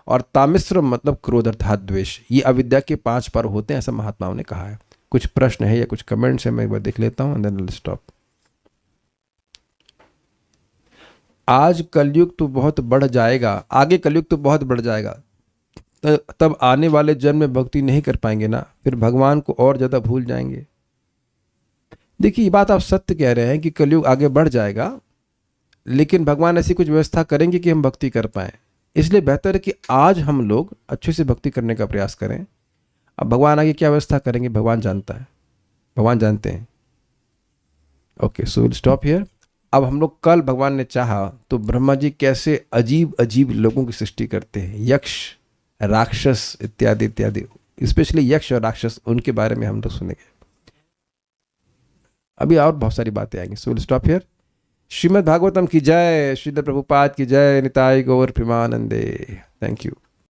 और तामिश्रम मतलब क्रोध अर्थात द्वेष। ये अविद्या के 5 पर्व होते हैं, ऐसा महात्माओं ने कहा है। कुछ प्रश्न है या कुछ कमेंट्स है, मैं एक बार देख लेता हूं, देन विल स्टॉप। आज कलयुग तो बहुत बढ़ जाएगा, आगे कलयुग तो बहुत बढ़ जाएगा, तब आने वाले जन्म में भक्ति नहीं कर पाएंगे ना, फिर भगवान को और ज़्यादा भूल जाएंगे। देखिए ये बात आप सत्य कह रहे हैं कि कलयुग आगे बढ़ जाएगा, लेकिन भगवान ऐसी कुछ व्यवस्था करेंगे कि हम भक्ति कर पाएं। इसलिए बेहतर है कि आज हम लोग अच्छे से भक्ति करने का प्रयास करें। अब भगवान आगे क्या व्यवस्था करेंगे भगवान जानता है, भगवान जानते हैं। Okay, so will stop here. अब हम लोग कल भगवान ने चाहा तो ब्रह्मा जी कैसे अजीब अजीब लोगों की सृष्टि करते हैं, यक्ष राक्षस इत्यादि इत्यादि, स्पेशली यक्ष और राक्षस, उनके बारे में हम लोग सुनेंगे। अभी और बहुत सारी बातें आएंगी। So will stop here. Shrimad Bhagavatam की जय, श्रील प्रभुपाद की जय, निताई गौर प्रेमानंदे। Thank you.